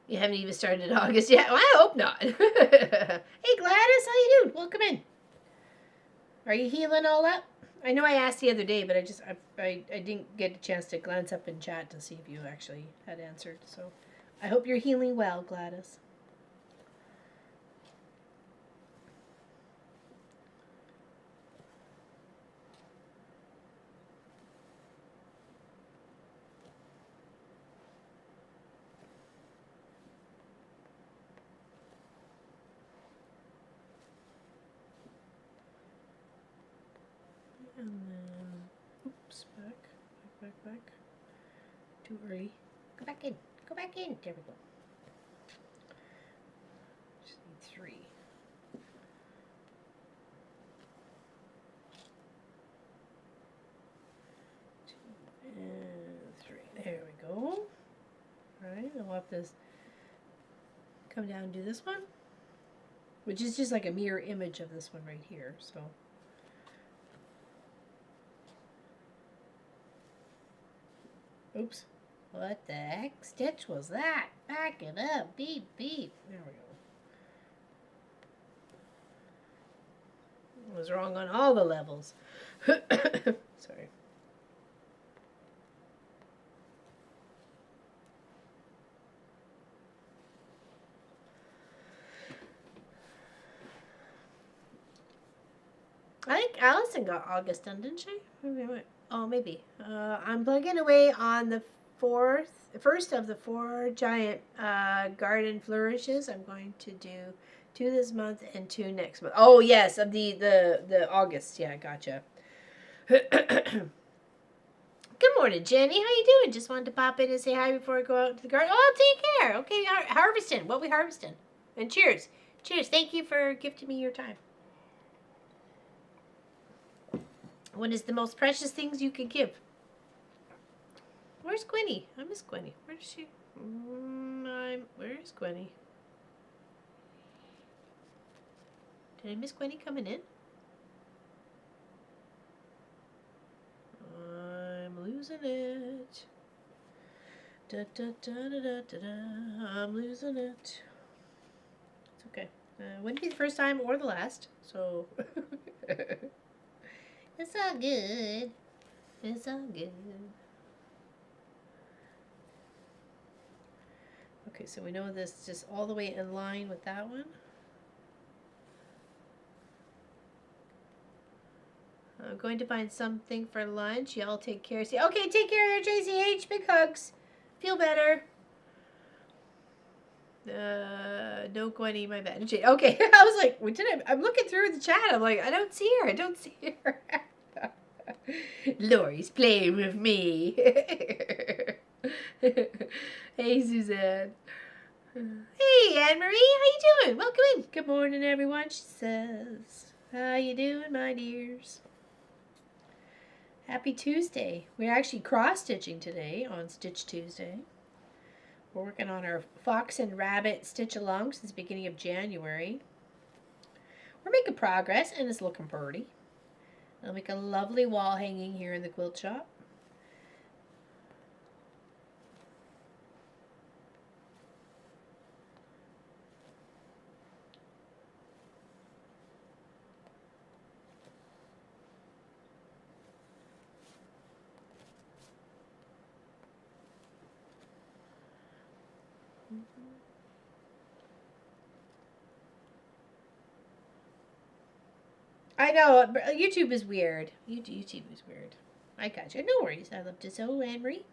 You haven't even started August yet. Well, I hope not. Hey Gladys, how you doing? Welcome in. Are you healing all up? I know I asked the other day, but I didn't get a chance to glance up in chat to see if you actually had answered. So I hope you're healing well, Gladys. And then, oops, back. Too early. Go back in. Go back in. There we go. Just need 3. And 3. There we go. All right, I'll have to come down and do this one, which is just like a mirror image of this one right here. So. Oops. What the heck stitch was that? Back it up. Beep, beep. There we go. I was wrong on all the levels. Sorry. I think Allison got August done, didn't she? Oh, maybe. I'm plugging away on the first of the 4 giant garden flourishes. I'm going to do 2 this month and 2 next month. Oh yes, of the August. Yeah, gotcha. Good morning, Jenny. How you doing? Just wanted to pop in and say hi before I go out to the garden. Oh, take care. Okay, harvesting. What we harvesting? And cheers. Cheers. Thank you for gifting me your time. What is the most precious things you could give? Where's Gwenny? I miss Gwenny. Where is she? Where is Gwenny? Did I miss Gwenny coming in? I'm losing it. Da, da, da, da, da, da, da. I'm losing it. It's okay. Wouldn't be the first time or the last, so it's all good. It's all good. Okay, so we know this is just all the way in line with that one. I'm going to find something for lunch. Y'all take care. See, okay, take care there, JCH. Big hugs. Feel better. No Gwenny, my bad. Okay, I was like, what did I'm looking through the chat. I'm like, I don't see her. I don't see her. Lori's playing with me. Hey, Suzanne. Hey, Anne-Marie. How you doing? Welcome in. Good morning, everyone, she says. How you doing, my dears? Happy Tuesday. We're actually cross-stitching today on Stitch Tuesday. We're working on our fox and rabbit stitch along since the beginning of January. We're making progress and it's looking pretty. I'll make a lovely wall hanging here in the quilt shop. I know, YouTube is weird. YouTube is weird. I got you. No worries. I love to sew, Anne-Marie.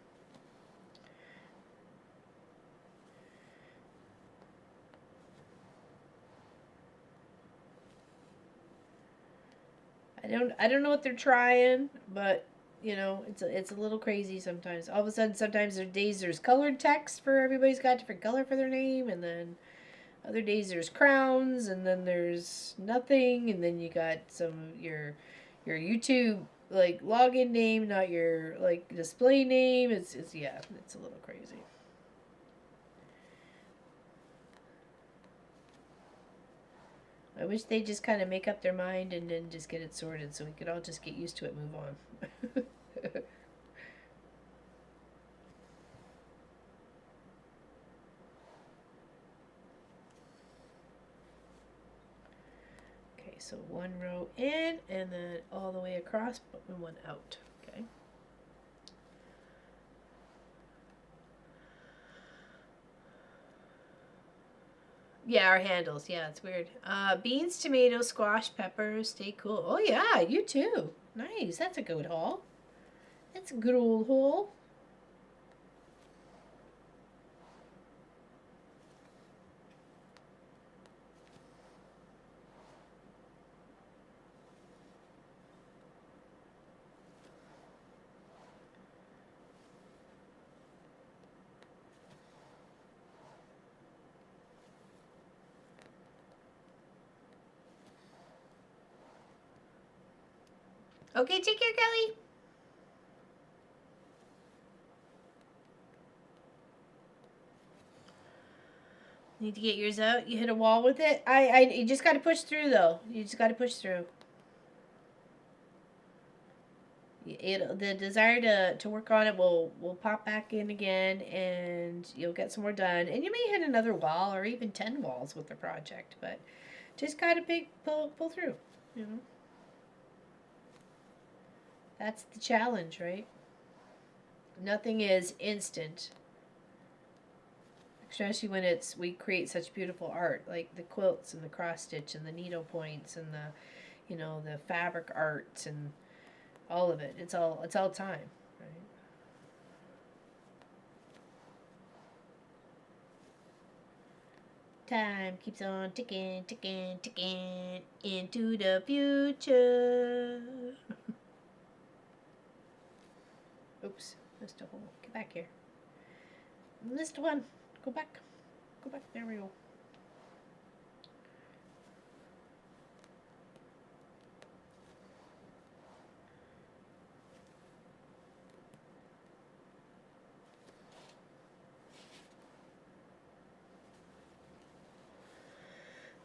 I don't know what they're trying, but you know, it's a little crazy sometimes. All of a sudden, sometimes there's colored text for everybody's got a different color for their name, and then other days there's crowns, and then there's nothing, and then you got some of your YouTube like login name, not your like display name. It's yeah, it's a little crazy. I wish they just kind of make up their mind and then just get it sorted so we could all just get used to it, move on. Okay, so one row in and then all the way across, but one out. Okay. Yeah, our handles. Yeah, it's weird. Beans, tomatoes, squash, peppers. Stay cool. Oh yeah, you too. Nice. That's a good haul. That's a good old haul. Okay, take care, Kelly. Need to get yours out. You hit a wall with it. You just got to push through though. You just got to push through. The desire to work on it will pop back in again, and you'll get some more done. And you may hit another wall or even 10 walls with the project, but just got to pull through. You know, that's the challenge, right? Nothing is instant. Especially when we create such beautiful art, like the quilts and the cross stitch and the needle points and the fabric arts and all of it. It's all time, right? Time keeps on ticking, ticking, ticking into the future. Oops, missed a hole. Get back here. Missed one. Go back. Go back. There we go.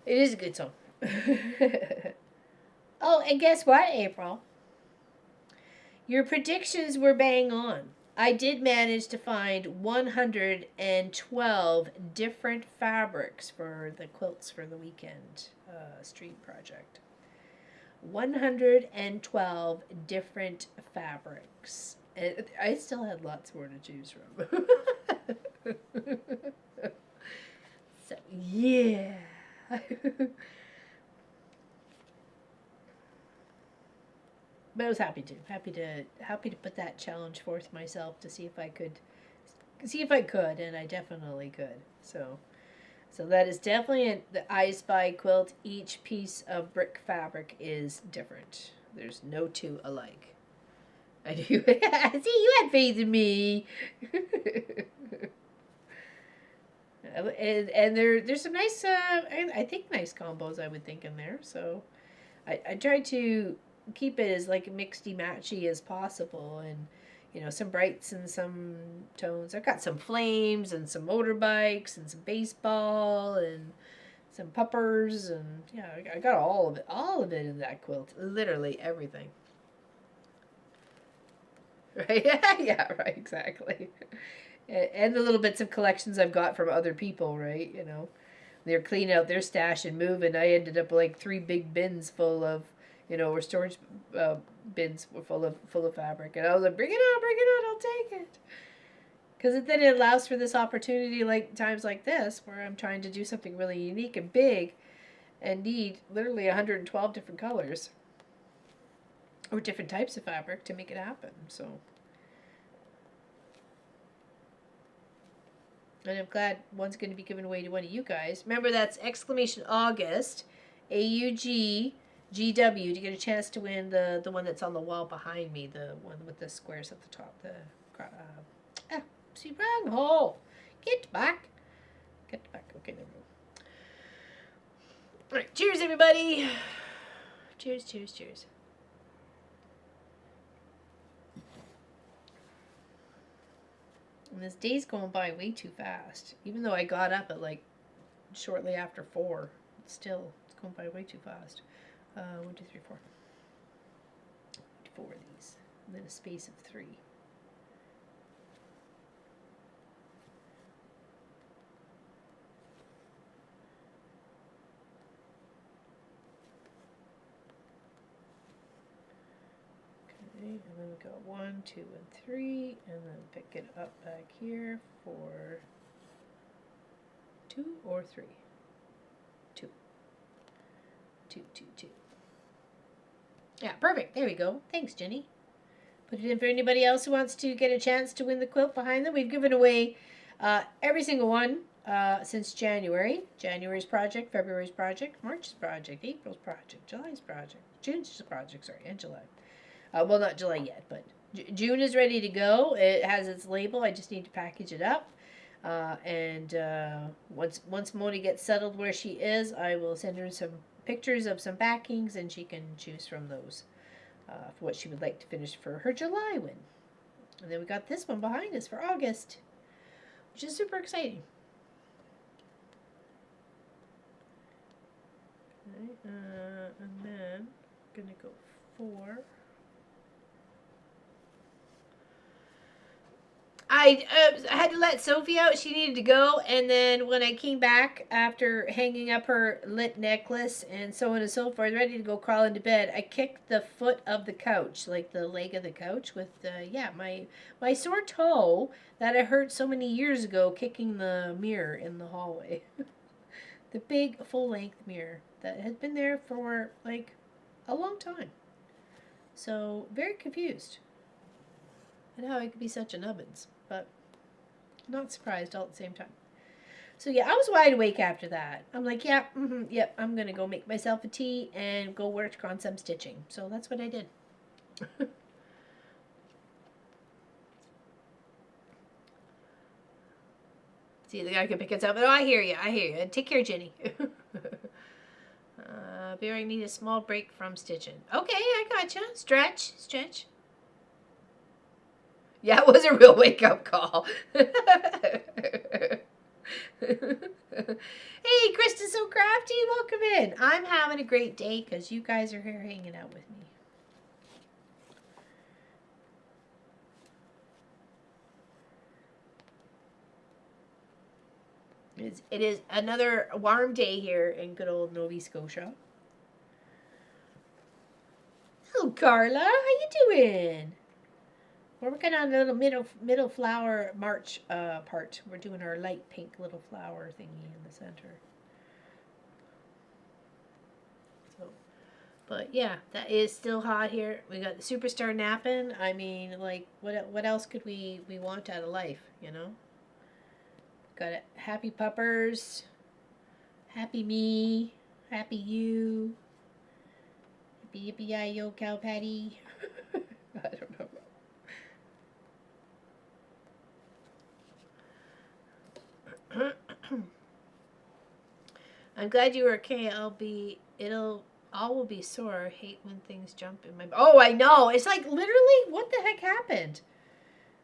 It is a good song. Oh, and guess what, April? Your predictions were bang on. I did manage to find 112 different fabrics for the quilts for the weekend street project. 112 different fabrics. And I still had lots more to choose from. So, yeah. But I was happy to put that challenge forth myself to see if I could, and I definitely could. So that is definitely the I Spy quilt. Each piece of brick fabric is different. There's no two alike. I do. See, you had faith in me. And there's some nice, I think nice combos I would think in there. So I tried to keep it as like mixedy matchy as possible, and some brights and some tones. I've got some flames and some motorbikes and some baseball and some puppers, and yeah, I got all of it in that quilt. Literally everything. Right? Yeah, right, exactly. And the little bits of collections I've got from other people, right? They're cleaning out their stash and moving. I ended up like 3 big bins full of, or storage bins were full of fabric, and I was like, bring it on, I'll take it. Because then it allows for this opportunity, like times like this, where I'm trying to do something really unique and big, and need literally 112 different colors or different types of fabric to make it happen. So. And I'm glad one's going to be given away to one of you guys. Remember, that's !August, AUG, GW to get a chance to win the one that's on the wall behind me, the one with the squares at the top. See, wrong hole. Get back. Get back. Okay, there we go. All right, cheers, everybody. Cheers, cheers, cheers. And this day's going by way too fast. Even though I got up at like shortly after 4, it's going by way too fast. 1, 2, 3, 4. 4 of these, and then a space of 3. Okay, and then we got 1, 2, and 3, and then pick it up back here for 2 or 3. 2. 2, 2, 2. Yeah, perfect. There we go. Thanks, Jenny. Put it in for anybody else who wants to get a chance to win the quilt behind them. We've given away every single one since January. January's project, February's project, March's project, April's project, July's project, June's project, sorry, and July. Well, not July yet, but June is ready to go. It has its label. I just need to package it up. Once Moni gets settled where she is, I will send her some pictures of some backings, and she can choose from those for what she would like to finish for her July win. And then we got this one behind us for August, which is super exciting. Okay, and then I'm gonna go 4. I had to let Sophie out. She needed to go. And then when I came back after hanging up her lit necklace and so on and so forth, ready to go crawl into bed, I kicked the foot of the couch, like the leg of the couch, with my sore toe that I hurt so many years ago kicking the mirror in the hallway. The big full-length mirror that had been there for like a long time. So very confused at how I could be such a nubbins, but not surprised all at the same time. So yeah, I was wide awake after that. I'm like, yep, I'm gonna go make myself a tea and go work on some stitching. So that's what I did. See, the guy can pick it up. Oh, I hear you. Take care, Jenny. Barry, need a small break from stitching. Okay, I gotcha. Stretch. Yeah, it was a real wake-up call. Hey, Krista So Crafty, welcome in. I'm having a great day because you guys are here hanging out with me. It is another warm day here in good old Nova Scotia. Hello, Carla. How you doing? We're working on the little middle flower March part. We're doing our light pink little flower thingy in the center. So, but yeah, that is still hot here. We got the superstar napping. I mean, like, what else could we want out of life, you know? Got it. Happy puppers. Happy me. Happy you. Happy yippee-yi-yo cow patty. I don't know. I'm glad you were okay. All will be sore. I hate when things jump in my... Oh, I know. It's like, literally, what the heck happened?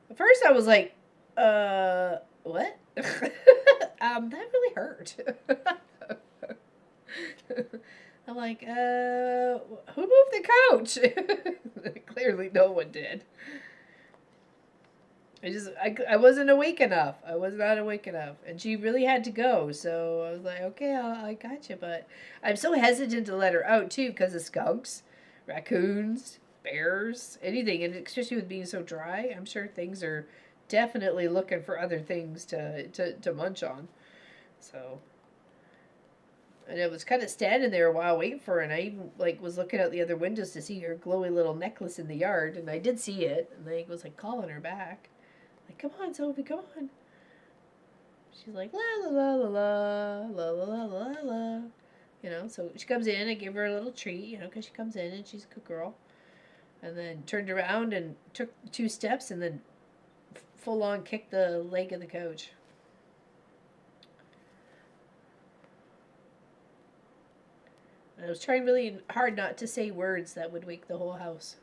At first I was like, what? That really hurt. I'm like, who moved the couch? Clearly no one did. I wasn't awake enough. I was not awake enough. And she really had to go. So I was like, okay, I got you. But I'm so hesitant to let her out, too, because of skunks, raccoons, bears, anything. And especially with being so dry, I'm sure things are definitely looking for other things to munch on. So... And I was kind of standing there a while waiting for her, and I even, like, was looking out the other windows to see her glowy little necklace in the yard, and I did see it, and I was, like, calling her back. Like, come on, Sophie, come on. She's like, la, la, la, la, la, la, la, la, la, la. you know. So she comes in, I give her a little treat, you know, because she comes in and she's a good girl. And then turned around and took 2 steps and then full on kicked the leg of the couch. And I was trying really hard not to say words that would wake the whole house.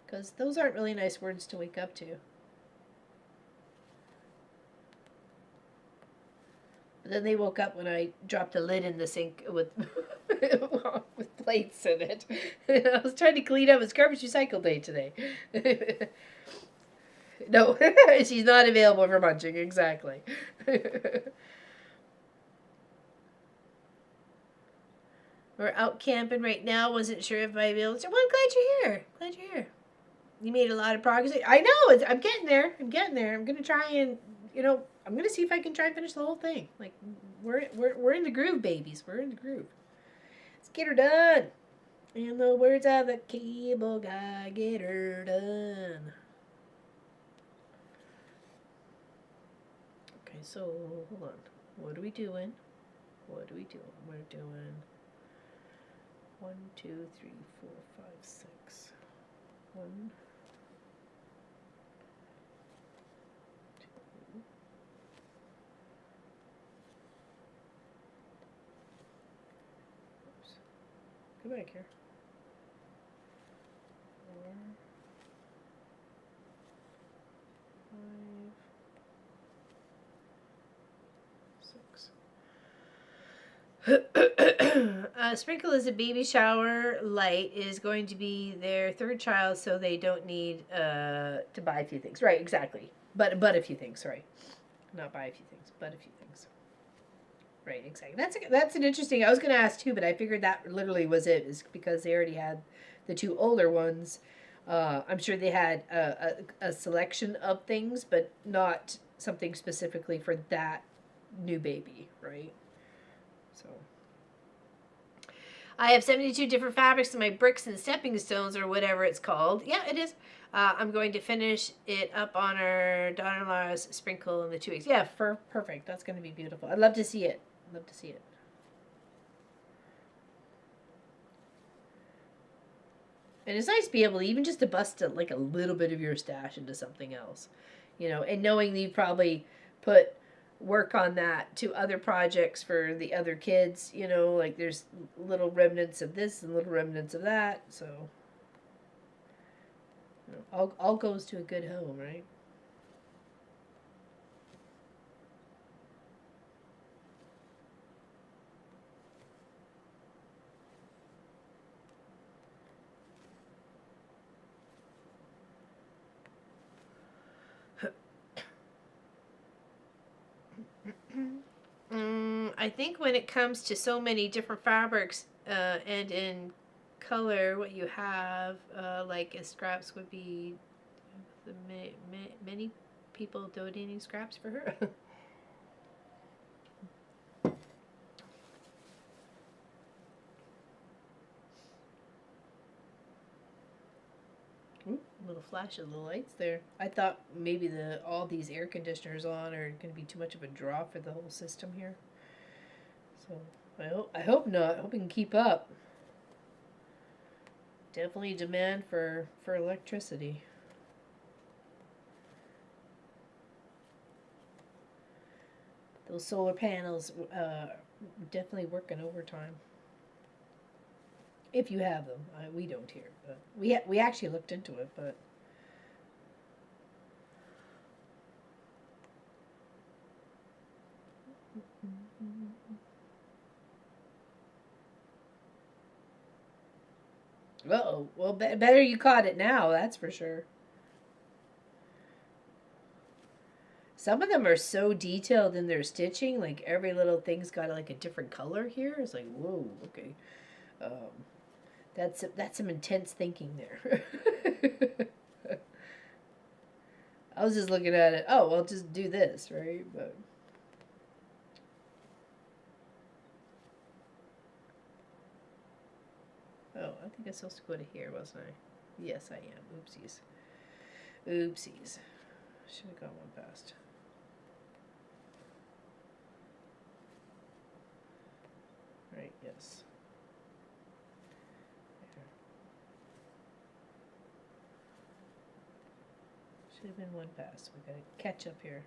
Because those aren't really nice words to wake up to. But then they woke up when I dropped the lid in the sink with with plates in it. I was trying to clean up. It's garbage recycle day today. No, she's not available for munching, exactly. We're out camping right now. Wasn't sure if I'd be able to. Well, I'm glad you're here. Glad you're here. You made a lot of progress. I know. I'm getting there. I'm getting there. I'm gonna try and, you know, I'm gonna see if I can try and finish the whole thing. Like, we're in the groove, babies. We're in the groove. Let's get her done. In the words of the cable guy, get her done. Okay, so hold on. What are we doing? What are we doing? We're doing 1, 2, 3, 4, 5, 6. 1, 2. Oops. Go back here. 4, 5, 6. Sprinkle is a baby shower light is going to be their 3rd child, so they don't need to buy a few things. Right, exactly. But a few things. Sorry, not buy a few things, but a few things. Right, exactly. That's an interesting. I was going to ask too, but I figured that literally was it. Is because they already had the 2 older ones. I'm sure they had a selection of things, but not something specifically for that new baby, right? So I have 72 different fabrics in my bricks and stepping stones, or whatever it's called. Yeah, it is. I'm going to finish it up on our daughter-in-law's sprinkle in the 2 weeks. Yeah, perfect. That's going to be beautiful. I'd love to see it. Love to see it. And it's nice to be able to even just to bust like a little bit of your stash into something else, you know, and knowing that you probably put work on that to other projects for the other kids, you know, like there's little remnants of this and little remnants of that, so you know, all goes to a good home, right? I think when it comes to so many different fabrics and in color, what you have like as scraps would be the many people donating scraps for her. Ooh, little flash of the lights there. I thought maybe all these air conditioners on are going to be too much of a draw for the whole system here. So I hope not. I hope we can keep up. Definitely demand for electricity. Those solar panels definitely working overtime. If you have them, we don't here, but we actually looked into it, but. Uh-oh. Well, better you caught it now, that's for sure. Some of them are so detailed in their stitching, like every little thing's got like a different color here. It's like, whoa, okay. That's some intense thinking there. I was just looking at it. Oh, well, just do this, right? But oh, I think I'm supposed to go to here, wasn't I? Yes, I am. Oopsies. Oopsies. Should have gone one past. Right, yes. Should have been one pass. We gotta catch up here.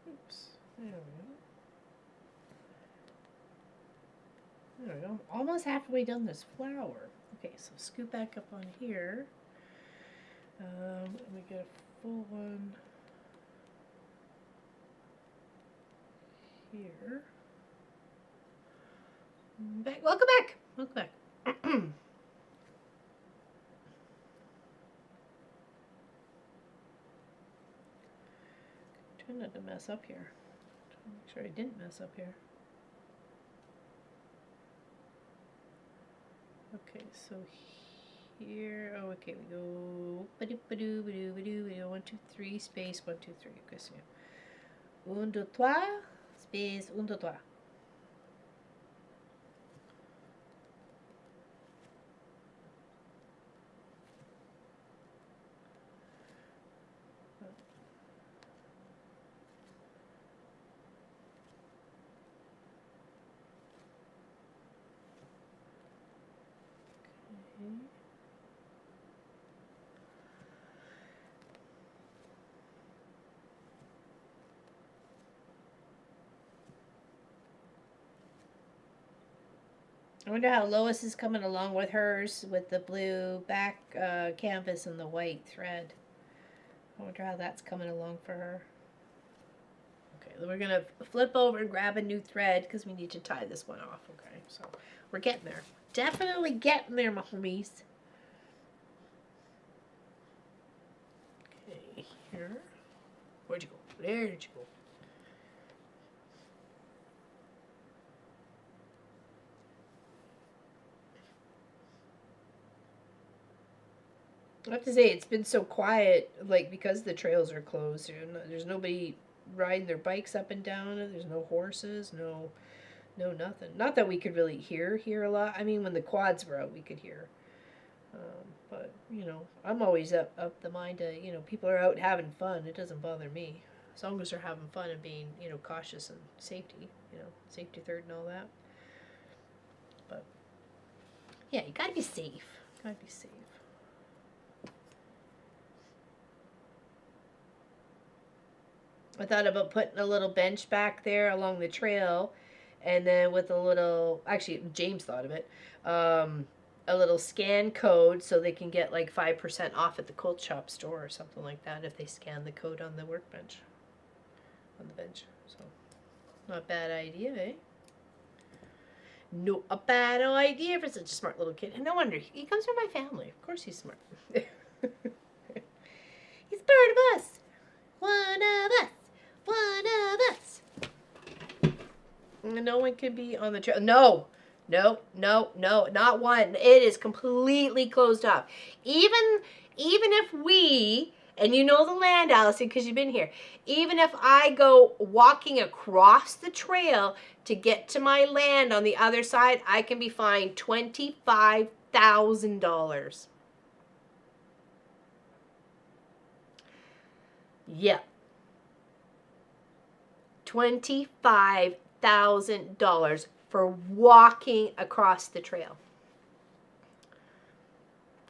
Oops. There we go. There we go. Almost halfway done this flower. Okay, so scoot back up on here. Let me get a full one here. Back. Welcome back. Welcome back. Try not to mess up here. Make sure I didn't mess up here. Okay, so here, oh, okay, we go, we go 1, 2, 3, space, 1, 2, 3, okay, so 1, 2, 3, space, 1, 2, 3. I wonder how Lois is coming along with hers with the blue back canvas and the white thread. I wonder how that's coming along for her. Okay, we're going to flip over and grab a new thread because we need to tie this one off. Okay, so we're getting there. Definitely getting there, my homies. Okay, here. Where'd you go? There you go. I have to say, it's been so quiet, like, because the trails are closed. There's nobody riding their bikes up and down. There's no horses, no nothing. Not that we could really hear a lot. I mean, when the quads were out, we could hear. But, you know, I'm always up the mind to, you know, people are out having fun. It doesn't bother me. As long as they're having fun and being, you know, cautious and safety, you know, safety third and all that. But, yeah, you gotta be safe. Gotta be safe. I thought about putting a little bench back there along the trail, and then with a little, actually James thought of it, a little scan code so they can get like 5% off at the Quilt Shop store or something like that if they scan the code on the workbench, on the bench. So, not a bad idea, eh? No, a bad idea for such a smart little kid. And no wonder, he comes from my family. Of course he's smart. He's part of us. One of us. One of us. No one can be on the trail. No, not one. It is completely closed off. Even if we, and you know the land, Allison, because you've been here, even if I go walking across the trail to get to my land on the other side, I can be fined $25,000. Yeah. $25,000 for walking across the trail.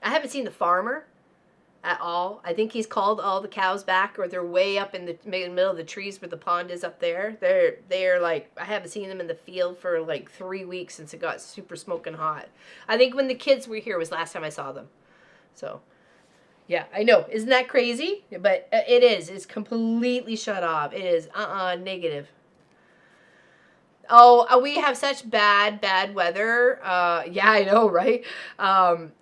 I haven't seen the farmer. at all. I think he's called all the cows back, or they're way up in the middle of the trees where the pond is up there. They're like, I haven't seen them in the field for like 3 weeks since it got super smoking hot. I think when the kids were here was last time I saw them. So, yeah, I know. Isn't that crazy? But it is. It's completely shut off. It is negative. Oh, we have such bad weather. Yeah, I know, right?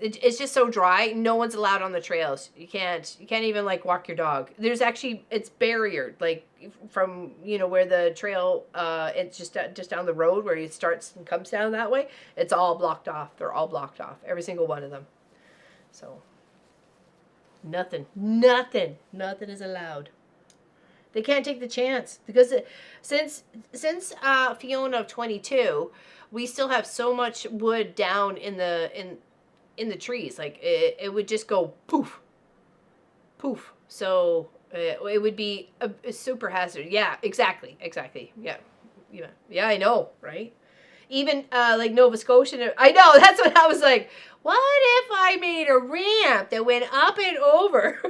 It's just so dry. No one's allowed on the trails. You can't even like walk your dog. There's actually, it's barriered, like from, you know, where the trail, it's just down the road where it starts and comes down that way. It's all blocked off. They're all blocked off. Every single one of them. So nothing is allowed. They can't take the chance because since Fiona of 22, we still have so much wood down in the trees. Like it would just go poof, poof. So it would be a super hazard. Yeah, exactly. Yeah. I know, right? Even like Nova Scotia. I know, that's what I was like. What if I made a ramp that went up and over?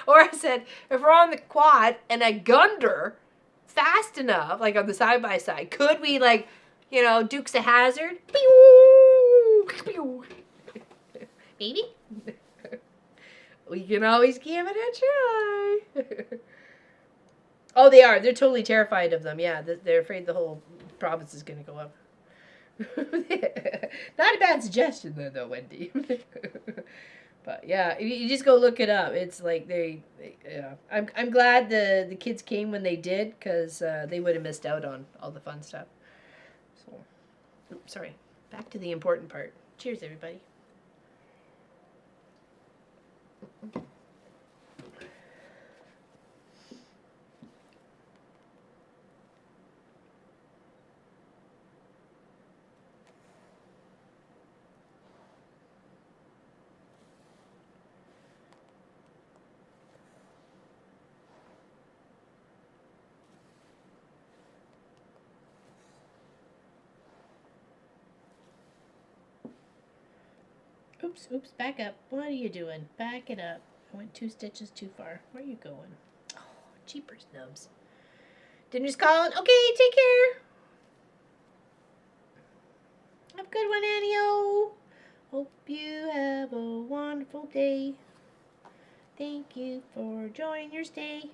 Or I said, if we're on the quad and I gunned her fast enough, like on the side-by-side, could we, like, you know, Dukes of Hazzard? Maybe? We can always give it a try. Oh, they are. They're totally terrified of them. Yeah, they're afraid the whole province is going to go up. Not a bad suggestion though, Wendy. But yeah, you just go look it up. It's like yeah. I'm glad the kids came when they did, because they would have missed out on all the fun stuff. So, oops, sorry. Back to the important part. Cheers, everybody. Oops, back up. What are you doing? Back it up. I went 2 stitches too far. Where are you going? Oh, jeepers nubs. Dinner's calling. Okay, take care. Have a good one, Annie-o. Hope you have a wonderful day. Thank you for joining your stay.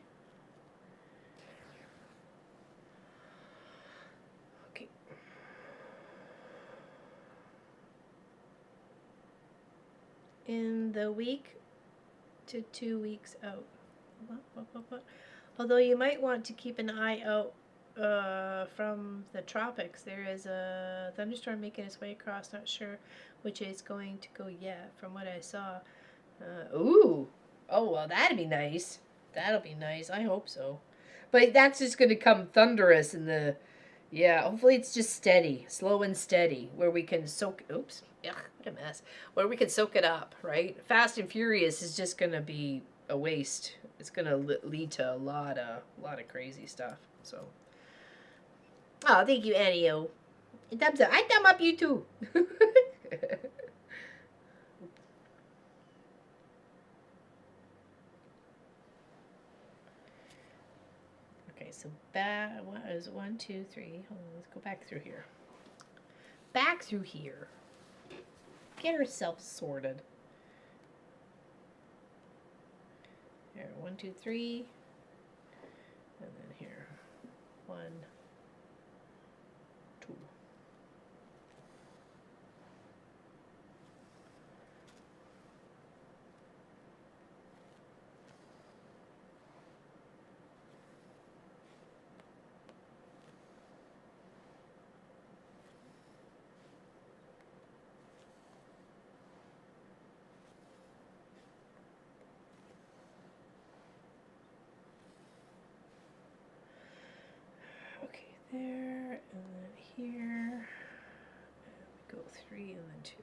Okay. In the week to 2 weeks out. What? Although you might want to keep an eye out from the tropics. There is a thunderstorm making its way across. Not sure which way it's going to go yet, from what I saw. Ooh. Oh, well, that'd be nice. That'll be nice. I hope so. But that's just going to come thunderous in the... Yeah, hopefully it's just steady. Slow and steady. Where we can soak... Oops. Ugh, what a mess. Where we can soak it up, right? Fast and Furious is just going to be a waste. It's going to lead to a lot of crazy stuff. So... Oh, thank you, Annie-o. Thumbs up. I thumb up you too. Okay, so what is 1, 2, 3? Hold on, let's go back through here. Back through here. Get herself sorted. Here, 1, 2, 3. And then here. 1, 2. There, and then here, and we go 3 and then 2.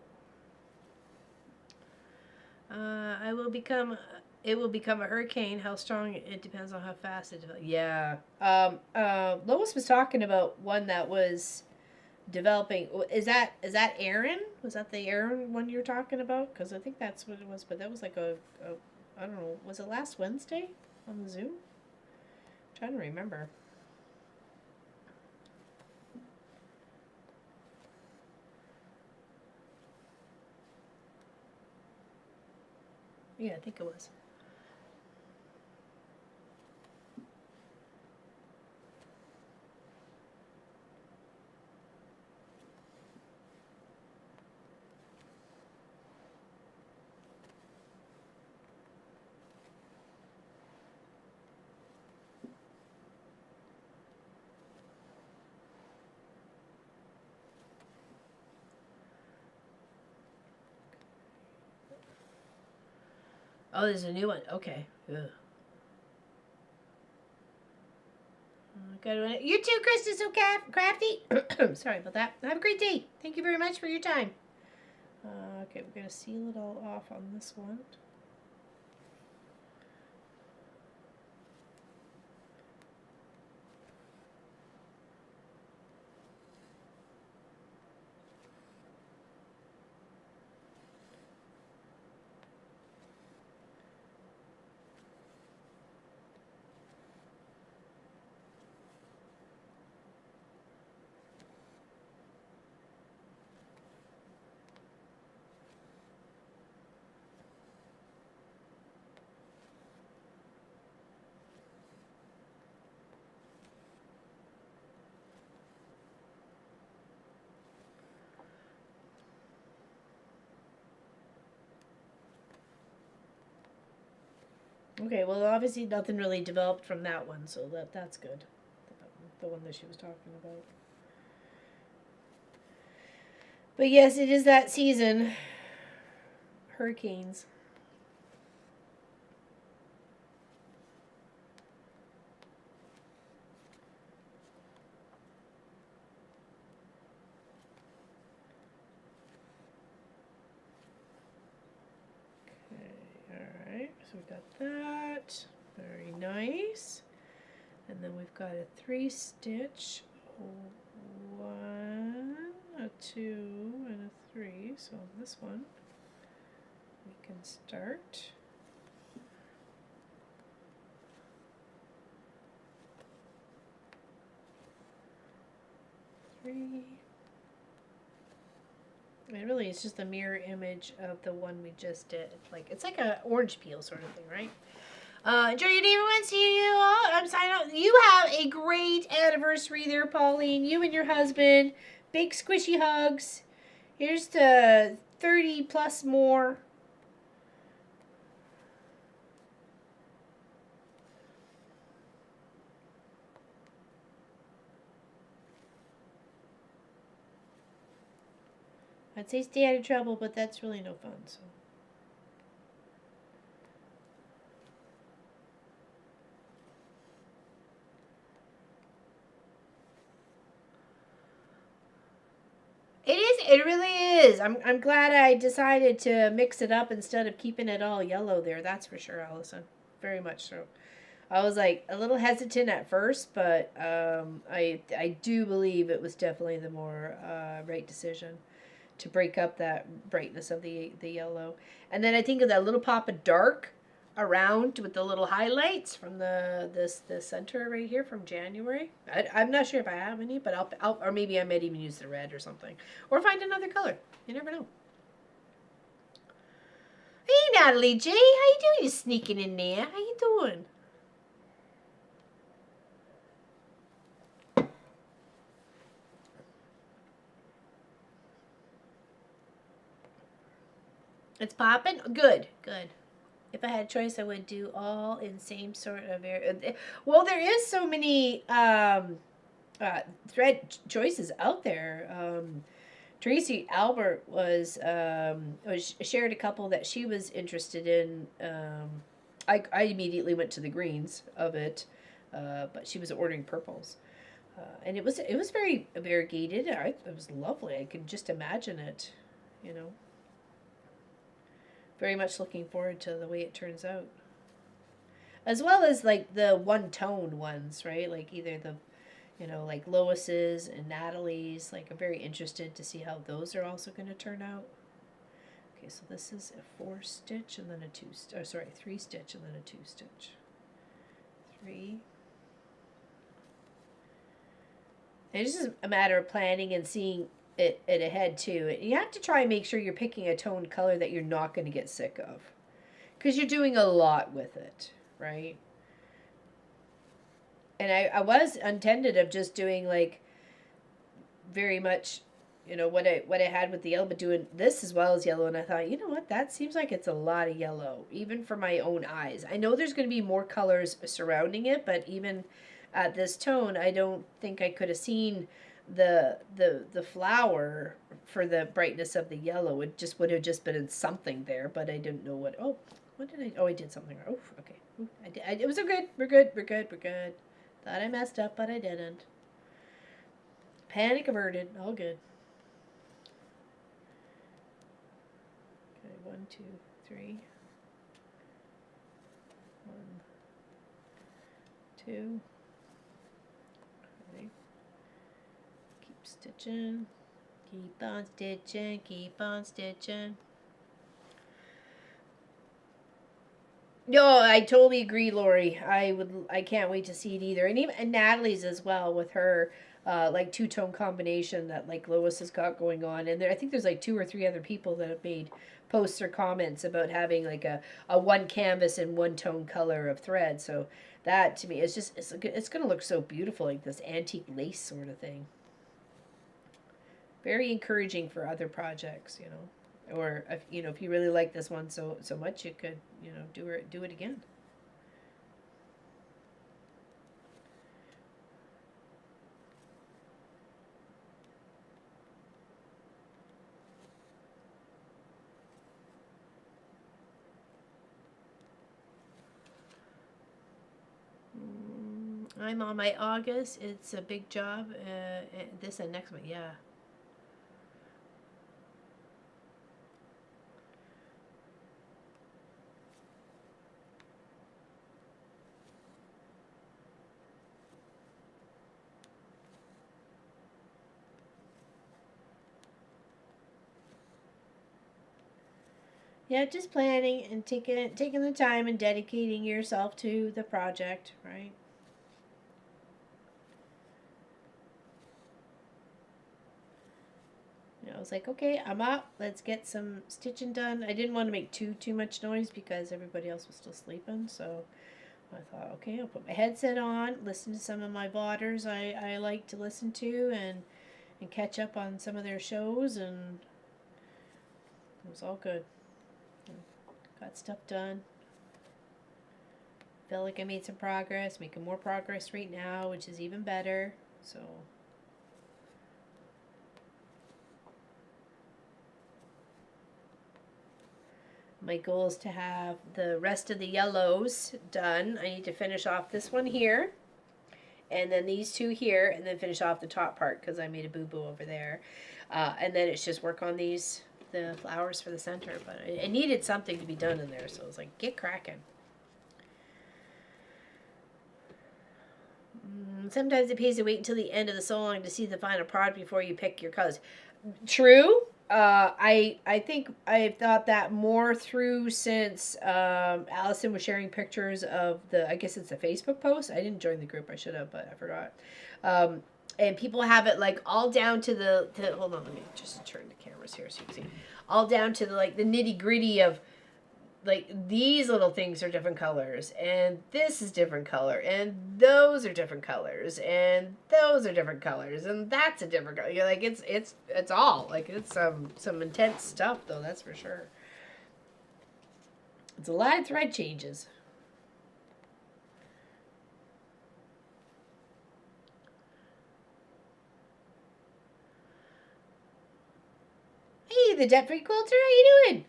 It will become a hurricane. How strong, it depends on how fast it develops. Yeah. Lois was talking about one that was developing. Is that Aaron? Was that the Aaron one you're talking about? Because I think that's what it was. But that was like a I don't know. Was it last Wednesday on the Zoom? I'm trying to remember. Yeah, I think it was. Oh, there's a new one. Okay. Ugh. Good. You too, Krista. So crafty. Sorry about that. Have a great day. Thank you very much for your time. Okay, we're gonna seal it all off on this one. Okay, well, obviously nothing really developed from that one, so that's good. The one that she was talking about. But yes, it is that season. Hurricanes. Alright, so we got that. Very nice. And then we've got a 3-stitch, 1, a 2, and a 3. So on this one, we can start. Three. And really, it's just a mirror image of the one we just did. Like it's like a orange peel sort of thing, right? Enjoy your day, everyone. See you all. I'm signing out. You have a great anniversary there, Pauline. You and your husband. Big squishy hugs. Here's to 30 plus more. I'd say stay out of trouble, but that's really no fun, so. It is. It really is. I'm glad I decided to mix it up instead of keeping it all yellow there. That's for sure, Allison. Very much so. I was like a little hesitant at first, but I do believe it was definitely the more right decision to break up that brightness of the yellow. And then I think of that little pop of dark around with the little highlights from the center right here from January. I'm not sure if I have any, but I'll or maybe I might even use the red or something, or find another color. You never know. Hey Natalie J, how you doing? You sneaking in there? How you doing? It's popping. Good, good. If I had a choice, I would do all in same sort of area. Well, there is so many thread choices out there. Tracy Albert was shared a couple that she was interested in. I immediately went to the greens of it, but she was ordering purples, and it was very variegated. It was lovely. I could just imagine it, you know. Very much looking forward to the way it turns out. As well as like the one tone ones, right? Like either the you know, like Lois's and Natalie's. Like, I'm very interested to see how those are also going to turn out. Okay, so this is a 4 stitch and then a 2 oh, sorry, 3 stitch and then a 2 stitch. 3. And it's just a matter of planning and seeing it ahead too. You have to try and make sure you're picking a toned color that you're not going to get sick of, because you're doing a lot with it, right? And I was intended of just doing like very much, you know, what I had with the yellow, but doing this as well as yellow. And I thought, you know what, that seems like it's a lot of yellow, even for my own eyes. I know there's going to be more colors surrounding it, but even at this tone, I don't think I could have seen the flower for the brightness of the yellow. It just would have just been in something there, but I didn't know what. Oh, what did I? Oh, I did something. Oh, okay. I did. It was good. We're good. We're good. We're good. Thought I messed up, but I didn't. Panic averted. All good. Okay, 1, 2, 3. 1, 2. Okay. Keep stitching. Keep on stitching. Keep on stitching. No, I totally agree, Lori. I can't wait to see it either, and Natalie's as well with her, like 2-tone combination that like Lois has got going on, and I think there's like 2 or 3 other people that have made posts or comments about having like a one canvas and 1-tone color of thread. So that to me is just it's gonna look so beautiful, like this antique lace sort of thing. Very encouraging for other projects, you know. Or if you know, if you really like this one so much, you could, you know, do it again. I'm on my August. It's a big job. This and next one, yeah. Yeah, just planning and taking the time and dedicating yourself to the project, right? You know, I was like, okay, I'm up. Let's get some stitching done. I didn't want to make too much noise because everybody else was still sleeping, so I thought, okay, I'll put my headset on, listen to some of my vloggers I like to listen to, and catch up on some of their shows, and it was all good. Got stuff done. Felt like I made some progress, making more progress right now, which is even better. So my goal is to have the rest of the yellows done. I need to finish off this one here, and then these 2 here, and then finish off the top part because I made a boo-boo over there. And then it's just work on these, the flowers for the center. But I needed something to be done in there, so I was like, get cracking. Sometimes it pays to wait until the end of the sewing to see the final product before you pick your colors. True. I think I've thought that more through since Allison was sharing pictures of I guess it's a Facebook post. I didn't join the group. I should have, but I forgot. And people have it like all down to the hold on, let me just turn the cameras here so you can see. All down to the nitty gritty of like these little things are different colors, and this is different color, and those are different colors, and those are different colors, and that's a different color. You're like, it's all like, it's some intense stuff though, that's for sure. It's a lot of thread changes. Hey, the debt-free quilter, how you doing?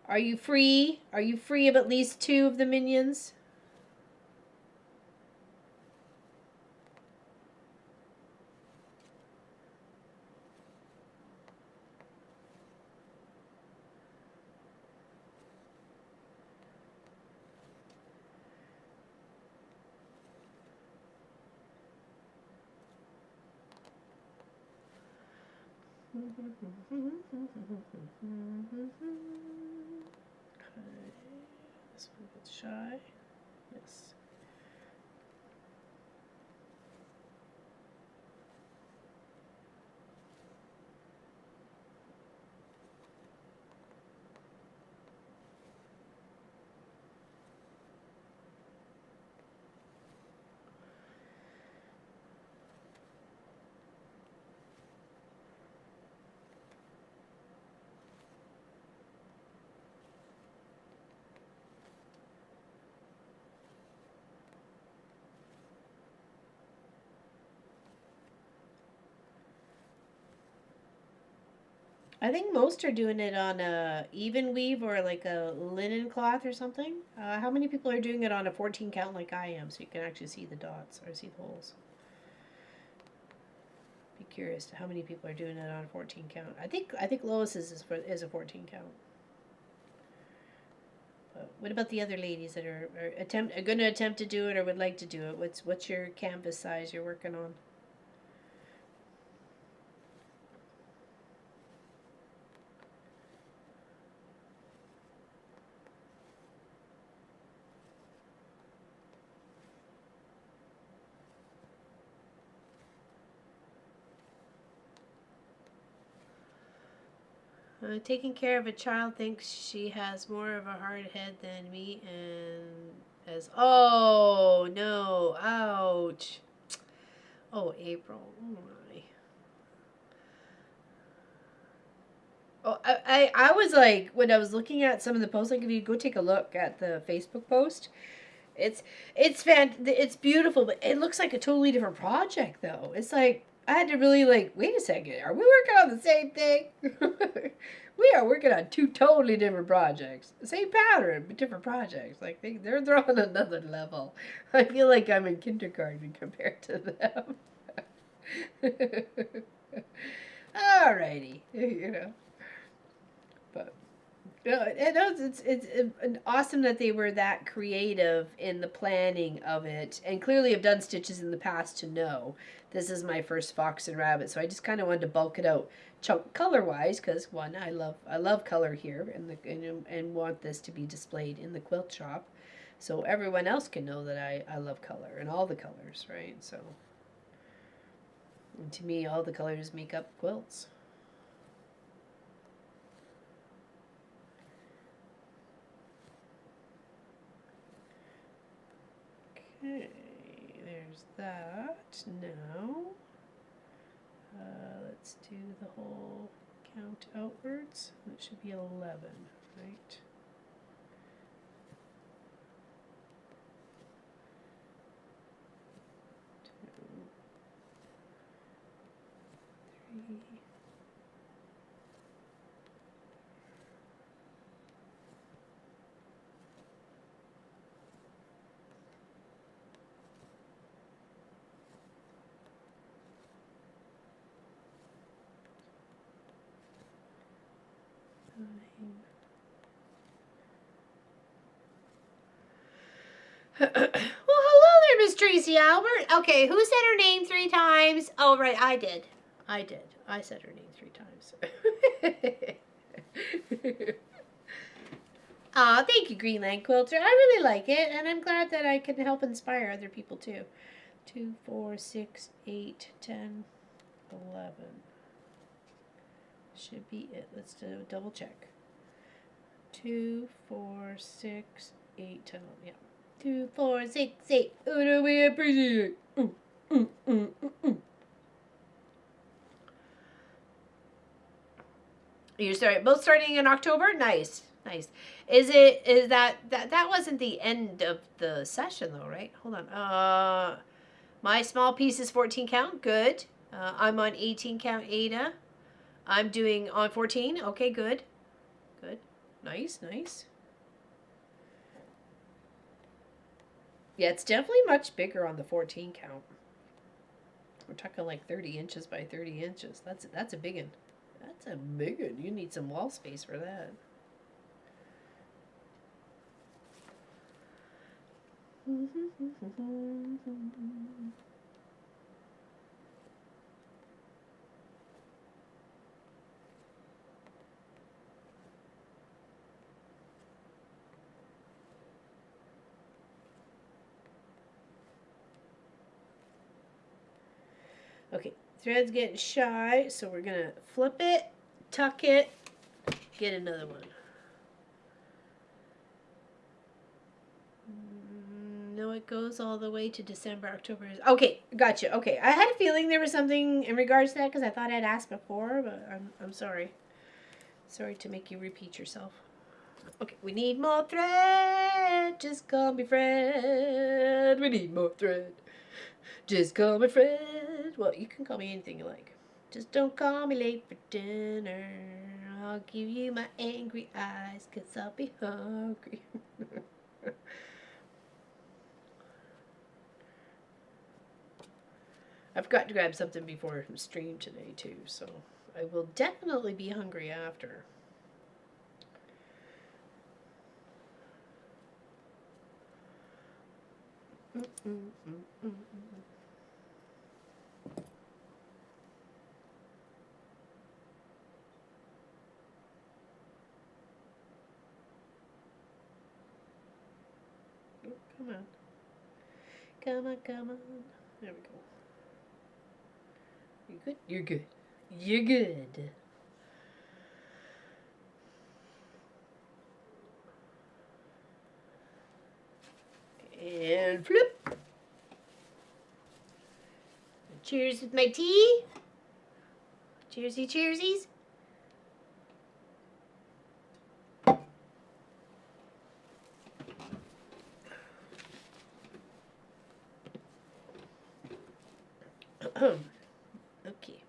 Are you free? Are you free of at least 2 of the minions? This one gets shy. Yes. I think most are doing it on a even weave or like a linen cloth or something. How many people are doing it on a 14 count like I am, so you can actually see the dots or see the holes? Be curious to how many people are doing it on a 14 count. I think Lois's is a 14 count. But what about the other ladies that are going to attempt to do it or would like to do it? What's your canvas size you're working on? Taking care of a child thinks she has more of a hard head than me and as oh no, ouch. Oh, April. Oh my. Oh, I was like when I was looking at some of the posts, like if you go take a look at the Facebook post, it's it's beautiful, but it looks like a totally different project though. It's like I had to really like wait a second, are we working on the same thing? We are working on two totally different projects. Same pattern, but different projects. Like they're on another level. I feel like I'm in kindergarten compared to them. Alrighty, you know. But no, it's awesome that they were that creative in the planning of it, and clearly have done stitches in the past to know this is my first fox and rabbit. So I just kind of wanted to bulk it out, chunk color wise, because one, I love color here, and want this to be displayed in the quilt shop, so everyone else can know that I love color and all the colors, right? So, and to me, all the colors make up quilts. Okay, there's that. Now, let's do the whole count outwards. It should be 11, right? 2, 3. Well, hello there, Miss Tracy Albert. Okay, who said her name 3 times? Oh, right, I did. I said her name 3 times. Aw, thank you, Greenland Quilter. I really like it, and I'm glad that I can help inspire other people, too. 2, 4, 6, 8, 10, 11. Should be it. Let's do a double check. 2, 4, 6, 8, 10. Yeah. 2, 4, 6, 8. Who do we appreciate? You're both starting in October? Nice. Nice. Is that wasn't the end of the session though, right? Hold on. My small piece is 14 count. Good. I'm on 18 count Ada. I'm doing on 14. Okay, good. Good. Nice, nice. Yeah, it's definitely much bigger on the 14 count. We're talking like 30 inches by 30 inches. That's a big one. That's a big one. You need some wall space for that. Okay, thread's getting shy, so we're gonna flip it, tuck it, get another one. No, it goes all the way to December, October. Okay, gotcha. Okay, I had a feeling there was something in regards to that because I thought I'd asked before, but I'm sorry. Sorry to make you repeat yourself. Okay, we need more thread. Just call me Fred. We need more thread. Just call me Fred. Well, you can call me anything you like. Just don't call me late for dinner. I'll give you my angry eyes, 'cause I'll be hungry. I forgot to grab something before stream today, too, so I will definitely be hungry after. Come on. Come on, come on. There we go. You good? You're good. You're good. And flip. Cheers with my tea. Cheersy, cheersies. Okay.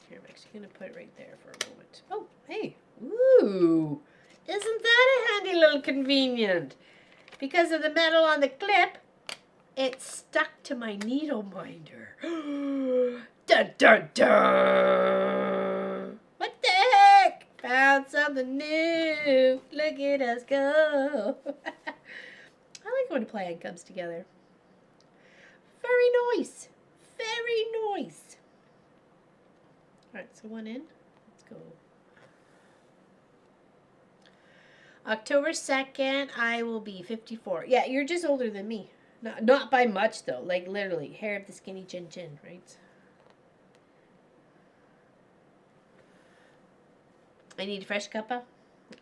Here, I'm actually going to put it right there for a moment. Oh, hey. Ooh. Isn't that a handy little convenient? Because of the metal on the clip, it stuck to my needle minder. Dun, dun, dun. What the heck? Found something new. Look at us go. I like when a plan comes together. Very nice. Very nice. Alright, so one in. Let's go. October 2nd, I will be 54. Yeah, you're just older than me. Not by much, though. Like, literally. Hair of the skinny chin chin, right? I need a fresh cuppa.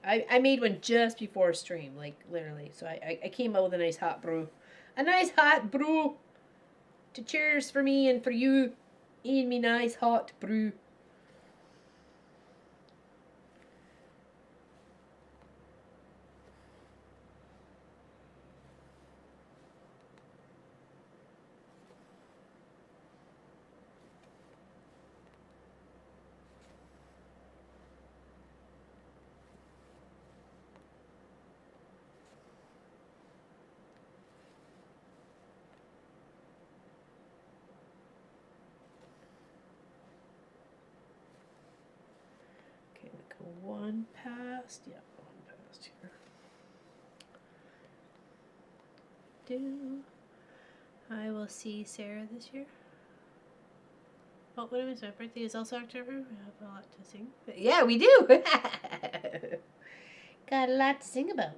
I made one just before stream, like, literally. So I came out with a nice hot brew. A nice hot brew! To cheers for me and for you. In me nice hot brew. One past, yeah, one past here. I will see Sarah this year. Oh, what am I saying? My birthday is also October. We have a lot to sing. Yeah, we do. Got a lot to sing about.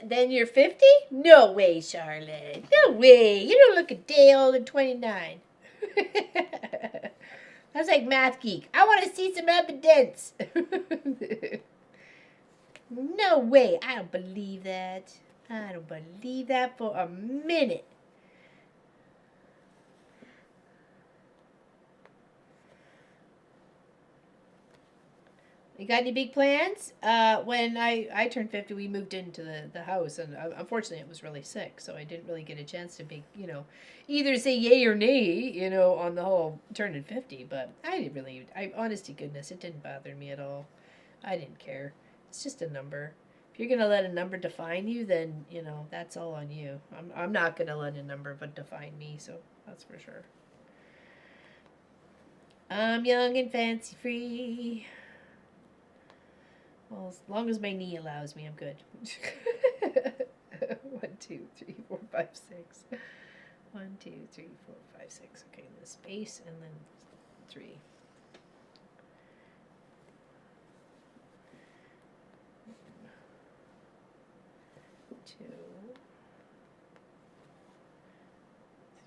Then you're 50? No way, Charlotte. No way. You don't look a day older than 29. That's like Math Geek. I want to see some evidence. No way. I don't believe that. I don't believe that for a minute. You got any big plans? When I turned 50, we moved into the house, and unfortunately, I was really sick, so I didn't really get a chance to be, either say yay or nay, on the whole turning 50. But I didn't really, honest to goodness, it didn't bother me at all. I didn't care. It's just a number. If you're gonna let a number define you, then you know that's all on you. I'm not gonna let a number but define me, so that's for sure. I'm young and fancy free. Well, as long as my knee allows me, I'm good. 1, 2, 3, 4, 5, 6. 1, 2, 3, 4, 5, 6. Okay, the space and then 3. 2,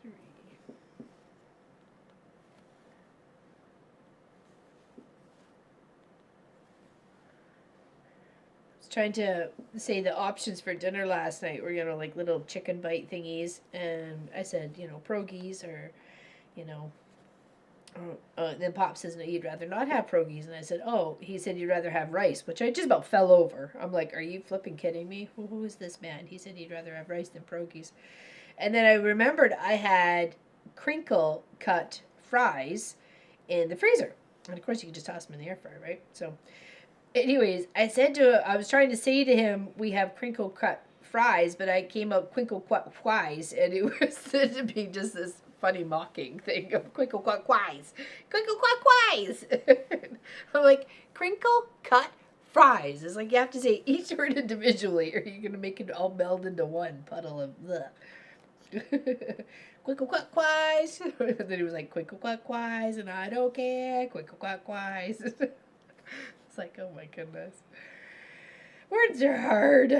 3. Trying to say the options for dinner last night were, you know, like little chicken bite thingies, and I said, you know, pierogies or, you know, then Pop says, no, you'd rather not have pierogies, and I said, oh, he said you'd rather have rice, which I just about fell over. I'm like, are you flipping kidding me? Who is this man? He said he'd rather have rice than pierogies, and then I remembered I had crinkle cut fries in the freezer, and of course you can just toss them in the air fryer, right? So anyways, I was trying to say to him, we have crinkle cut fries, but I came out crinkle cut fries, and it was to be just this funny mocking thing of crinkle cut fries. Crinkle cut fries! I'm like, crinkle cut fries. It's like you have to say each word individually, or you're going to make it all meld into one puddle of bleh. Crinkle cut fries. And then he was like, crinkle cut fries, and I don't care. Crinkle cut fries. It's like, oh my goodness. Words are hard.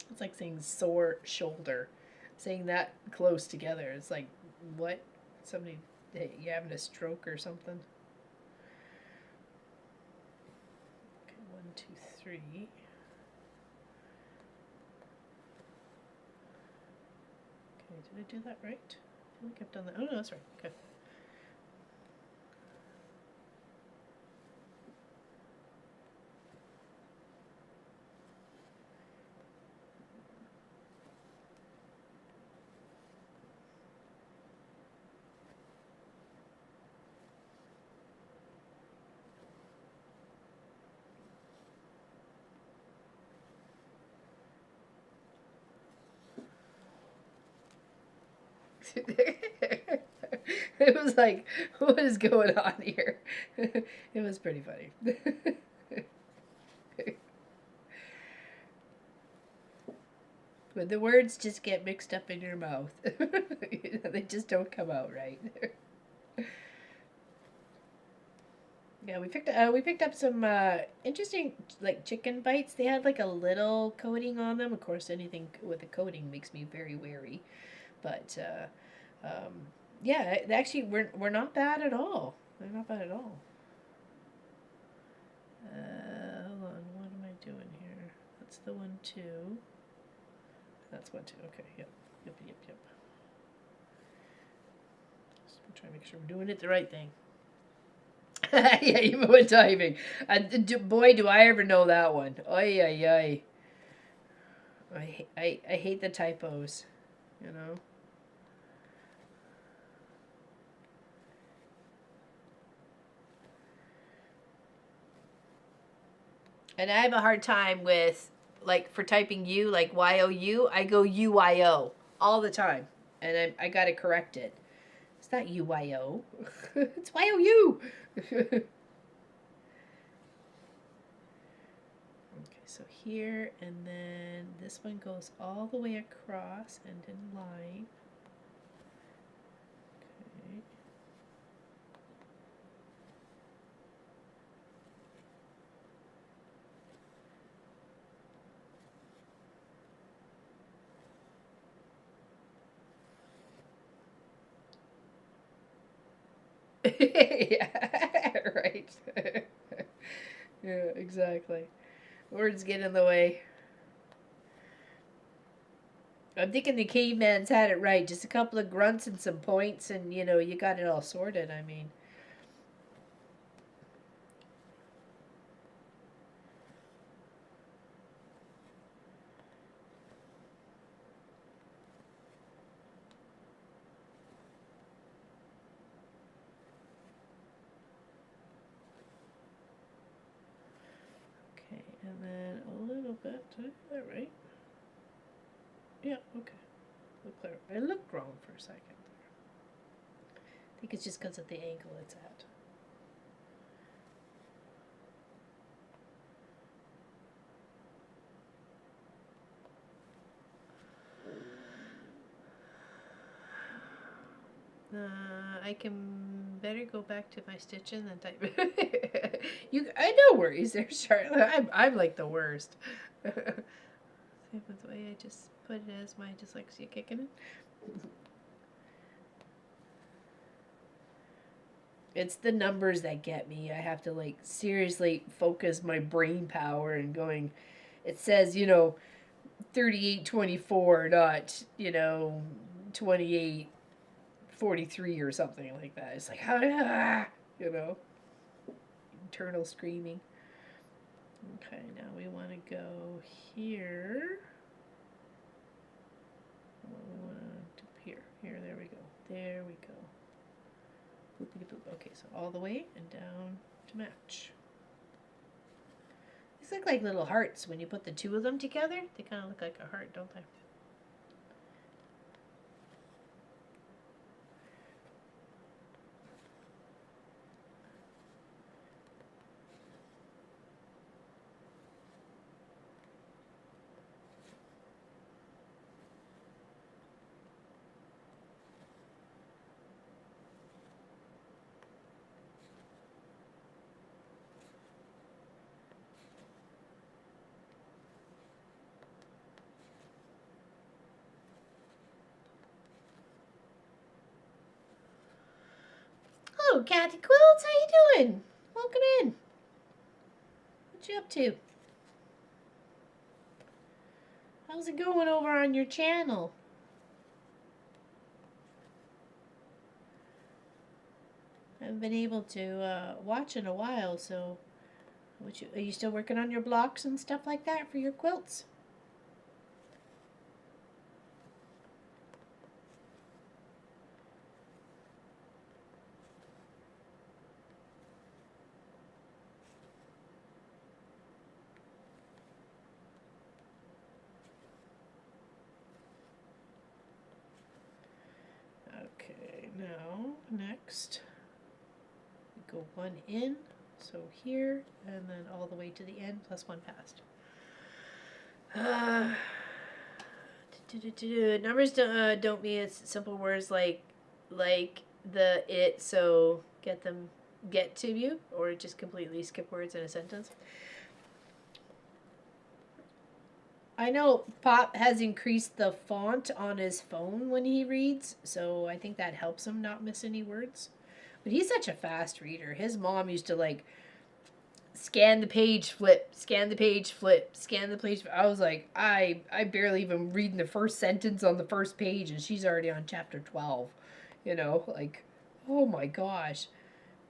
It's like saying sore shoulder. Saying that close together. It's like, what? Somebody, hey, you having a stroke or something? Okay, 1, 2, 3. Okay, did I do that right? I feel like I've done that. Oh, no, that's right. Okay. It was like, what is going on here? It was pretty funny. But the words just get mixed up in your mouth. They just don't come out right. Yeah, we picked up some interesting like chicken bites. They had like a little coating on them. Of course, anything with a coating makes me very wary. But yeah, actually, we're not bad at all. They're not bad at all. Hold on, what am I doing here? That's the 1, 2. That's 1, 2. Okay, yep. Just trying to make sure we're doing it the right thing. Yeah, even with timing. Boy, do I ever know that one. Oy, oy, oy. I hate the typos, you know. And I have a hard time with, like, for typing U, like Y-O-U, I go U-Y-O all the time. And I got to correct it. It's not U-Y-O. It's Y-O-U. Okay, so here, and then this one goes all the way across and in line. Yeah, right. Yeah, exactly. Words get in the way. I'm thinking the caveman's had it right. Just a couple of grunts and some points, and you know, you got it all sorted. I mean. And then a little bit. Did I do that right? Yeah, okay. Look clear. I looked wrong for a second. I think it's just because of the angle it's at. I can better go back to my stitching than type. I no worries there, Charlotte. I'm like the worst. Same with the way I just put it as my dyslexia kicking in. It's the numbers that get me. I have to like seriously focus my brain power and going. It says 3824, not 2843 or something like that. It's like internal screaming. Okay, now we want to go here. We want to here. There we go. There we go. Boopity boop. Okay, so all the way and down to match. These look like little hearts when you put the two of them together. They kind of look like a heart, don't they? Hello, Kathy Quilts. How you doing? Welcome in. What you up to? How's it going over on your channel? I haven't been able to watch in a while, so are you still working on your blocks and stuff like that for your quilts? Okay, now next we go one in, so here, and then all the way to the end, plus one past. Numbers don't mean it's simple words like the it, so get to you, or just completely skip words in a sentence. I know Pop has increased the font on his phone when he reads, so I think that helps him not miss any words. But he's such a fast reader. His mom used to like scan the page, flip, scan the page, flip, scan the page. I was like, I barely even reading the first sentence on the first page, and she's already on chapter 12. Like, oh my gosh.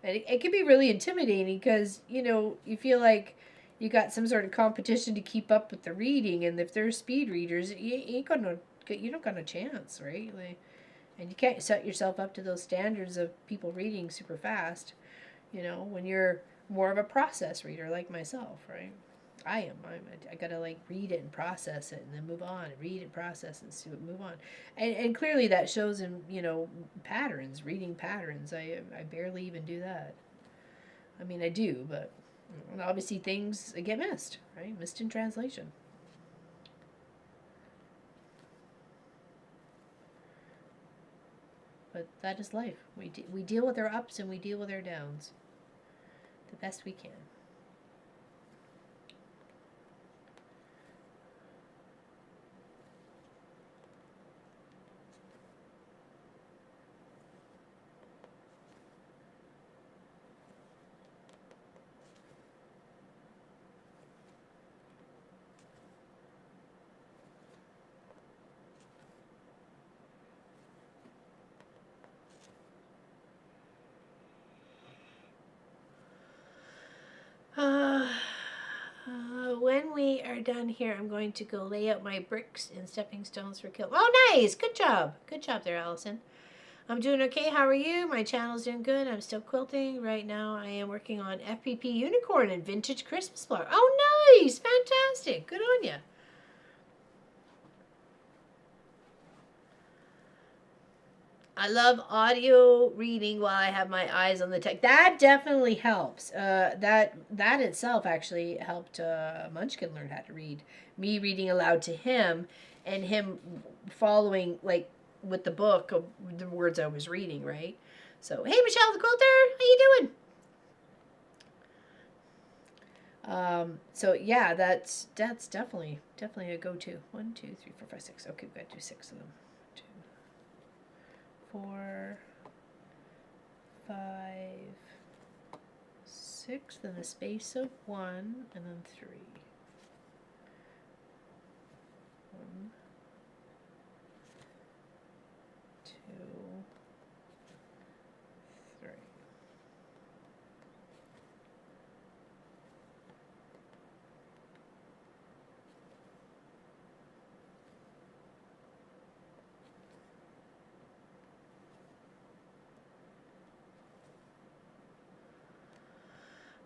And it can be really intimidating because, you feel like you got some sort of competition to keep up with the reading, and if they're speed readers, you don't got a chance, right? Like, and you can't set yourself up to those standards of people reading super fast, when you're more of a process reader like myself, right? I gotta like read it and process it and then move on, read and process and see what move on, and clearly that shows in patterns, reading patterns. I barely even do that. I mean, I do, but obviously things get missed, right? Missed in translation. But that is life. We deal with our ups and we deal with our downs the best we can. When we are done here, I'm going to go lay out my bricks and stepping stones for Quilt. Oh, nice! Good job. Good job there, Allison. I'm doing okay. How are you? My channel's doing good. I'm still quilting. Right now, I am working on FPP Unicorn and Vintage Christmas Flower. Oh, Nice. Fantastic. Good on you. I love audio reading while I have my eyes on the text. That definitely helps. That itself actually helped Munchkin learn how to read. Me reading aloud to him, and him following like with the book of the words I was reading. Right. So hey, Michelle the quilter, how you doing? So yeah, that's definitely a go-to. 1, 2, 3, 4, 5, 6. Okay, we've got to do 6 of them. 2, 4, 5, 6. Then a space of 1, and then 3. 1, 2, 3.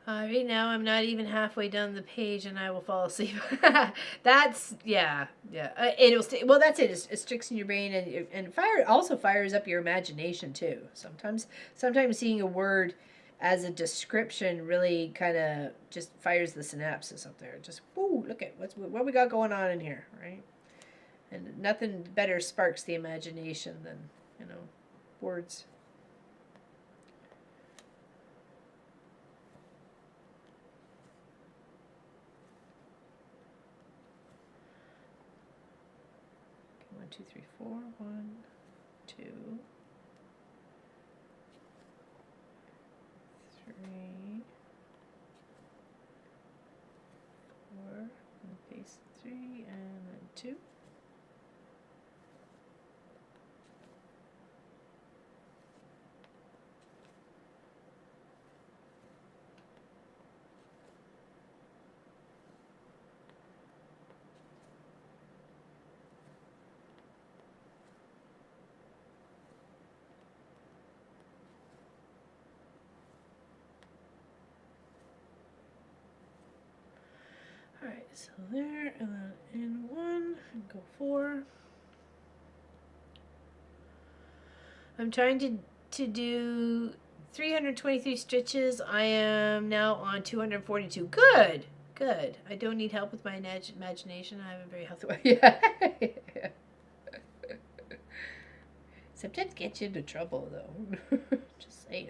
Right now, I'm not even halfway down the page, and I will fall asleep. That's yeah. It'll stay. Well, that's it. It sticks in your brain, and fire also fires up your imagination too. Sometimes seeing a word as a description really kind of just fires the synapses up there. Just whoo, look at what we got going on in here, right? And nothing better sparks the imagination than words. Okay, 1, 2, 3, 4. 1, 2, 3, 4, and paste 3, and then 2. Alright, so there, and then in 1, and go 4. I'm trying to do 323 stitches. I am now on 242. Good, good. I don't need help with my imagination. I have a very healthy way. Yeah. Sometimes gets you into trouble, though. Just saying.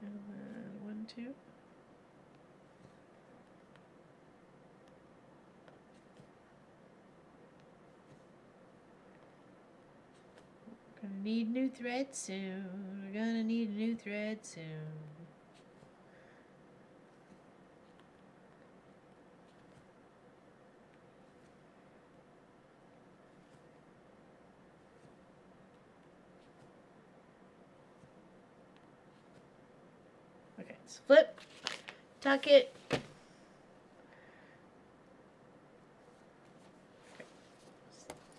And then 1, 2. Gonna need new thread soon. We're gonna need a new thread soon. Okay, so flip, tuck it. Okay.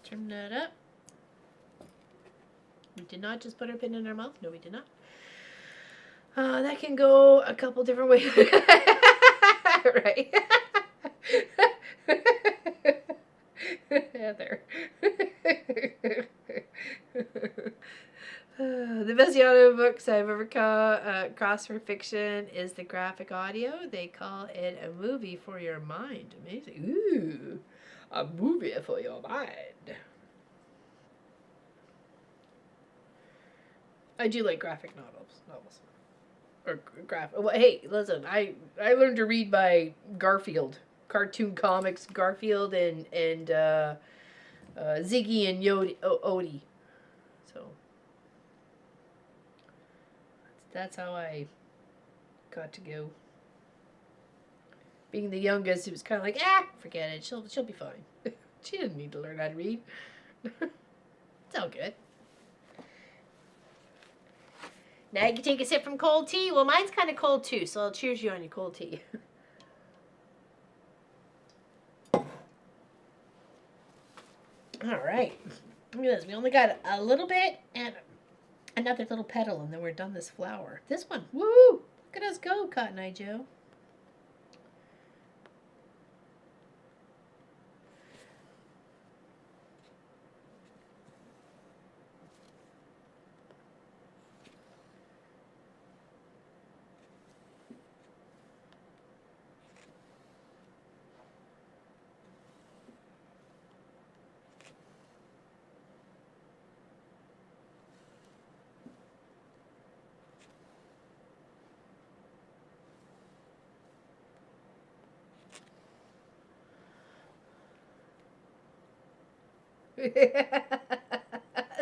Trim that up. We did not just put our pin in our mouth. No, we did not. That can go a couple different ways. Right. Heather. The best audio books I've ever crossed for fiction is the graphic audio. They call it a movie for your mind. Amazing. Ooh, a movie for your mind. I do like graphic novels. Or well, hey, listen, I learned to read by Garfield, cartoon comics, Garfield and Ziggy and Odie. So that's how I got to go. Being the youngest, it was kind of like, forget it. She'll be fine. She didn't need to learn how to read. It's all good. Now you can take a sip from cold tea. Well, mine's kind of cold too, so I'll cheers you on your cold tea. All right. Look at this. We only got a little bit and another little petal, and then we're done this flower. This one, woo! Look at us go, Cotton Eye Joe.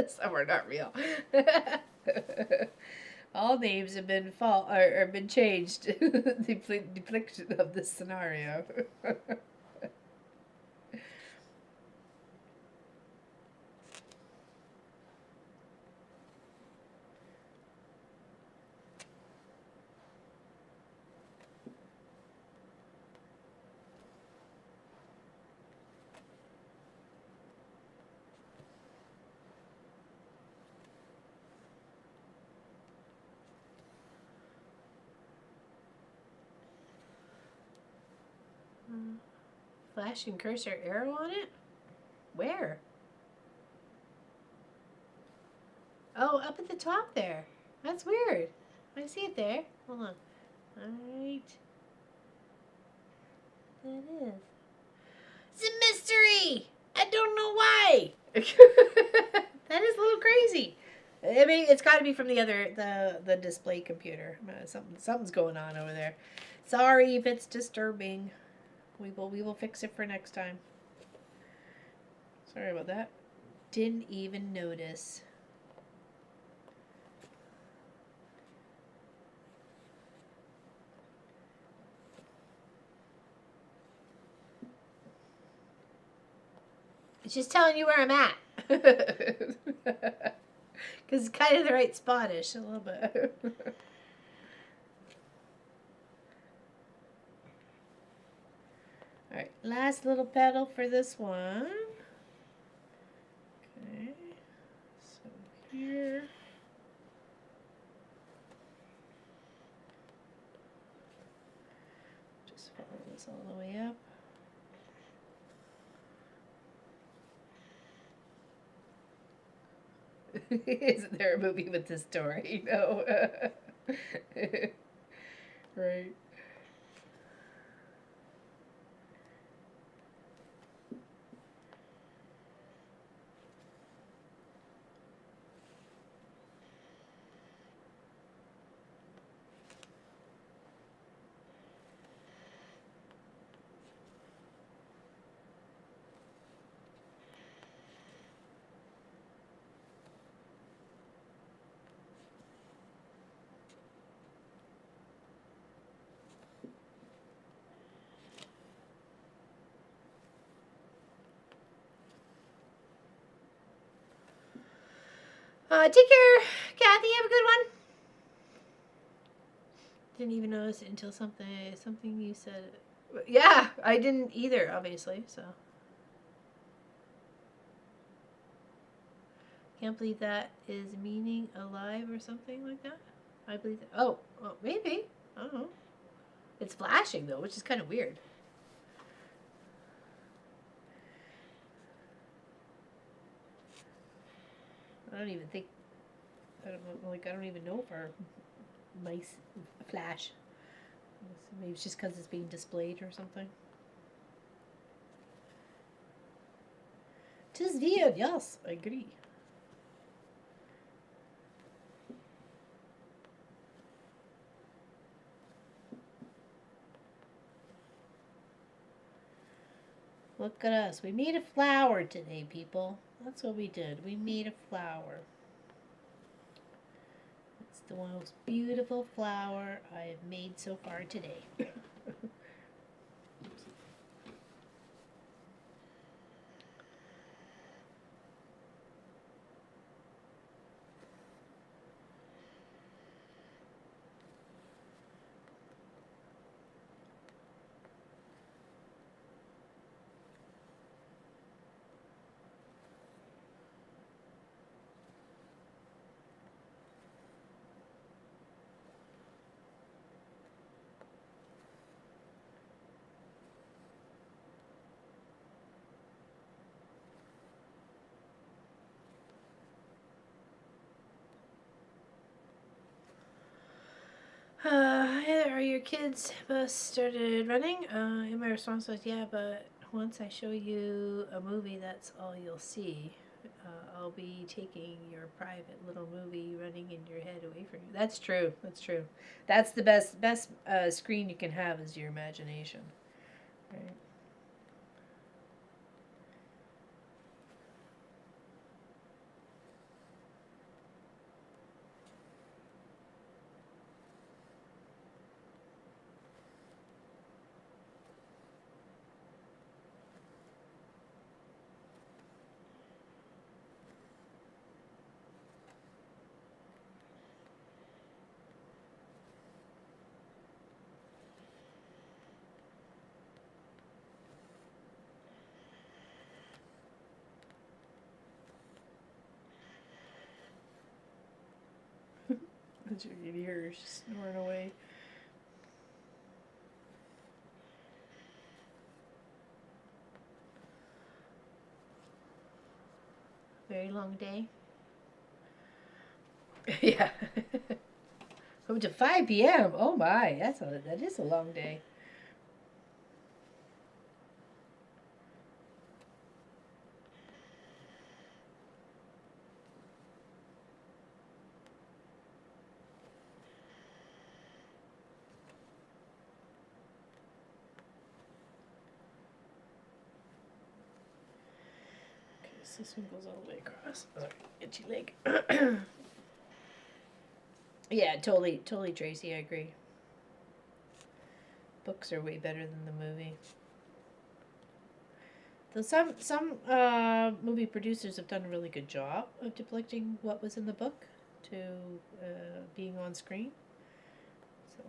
Some are not real. All names have been been changed. Depiction of this scenario. Flashing cursor arrow on it? Where? Oh, up at the top there. That's weird. I see it there. Hold on. Alright. That is. It's a mystery! I don't know why! That is a little crazy. I mean, it's got to be from the display computer. Something's going on over there. Sorry if it's disturbing. We will fix it for next time. Sorry about that. Didn't even notice. It's just telling you where I'm at. Because it's kind of the right spot-ish a little bit. Alright, last little petal for this one. Okay, so here. Just follow this all the way up. Isn't there a movie with this story? No. Right. Take care, Kathy. Have a good one. Didn't even notice it until something you said. Yeah, I didn't either, obviously. So can't believe that is meaning alive or something like that. I believe that. Oh, well, maybe. I don't know. It's flashing though, which is kind of weird. I don't even think. I don't even know if our mice flash. Maybe it's just because it's being displayed or something. Tis weird, yes, I agree. Look at us. We made a flower today, people. That's what we did. We made a flower. It's the most beautiful flower I have made so far today. are your kids' bus started running? And my response was, yeah, but once I show you a movie, that's all you'll see. I'll be taking your private little movie running in your head away from you. That's true. That's true. That's the best screen you can have is your imagination. Right. That's your ears just snoring away. Very long day. Yeah. Up to 5 p.m. Oh my, that is a long day. Okay, so this one goes all the way across. Sorry, get your leg. Yeah, totally, Tracy. I agree. Books are way better than the movie. Though some movie producers have done a really good job of depicting what was in the book to being on screen. So.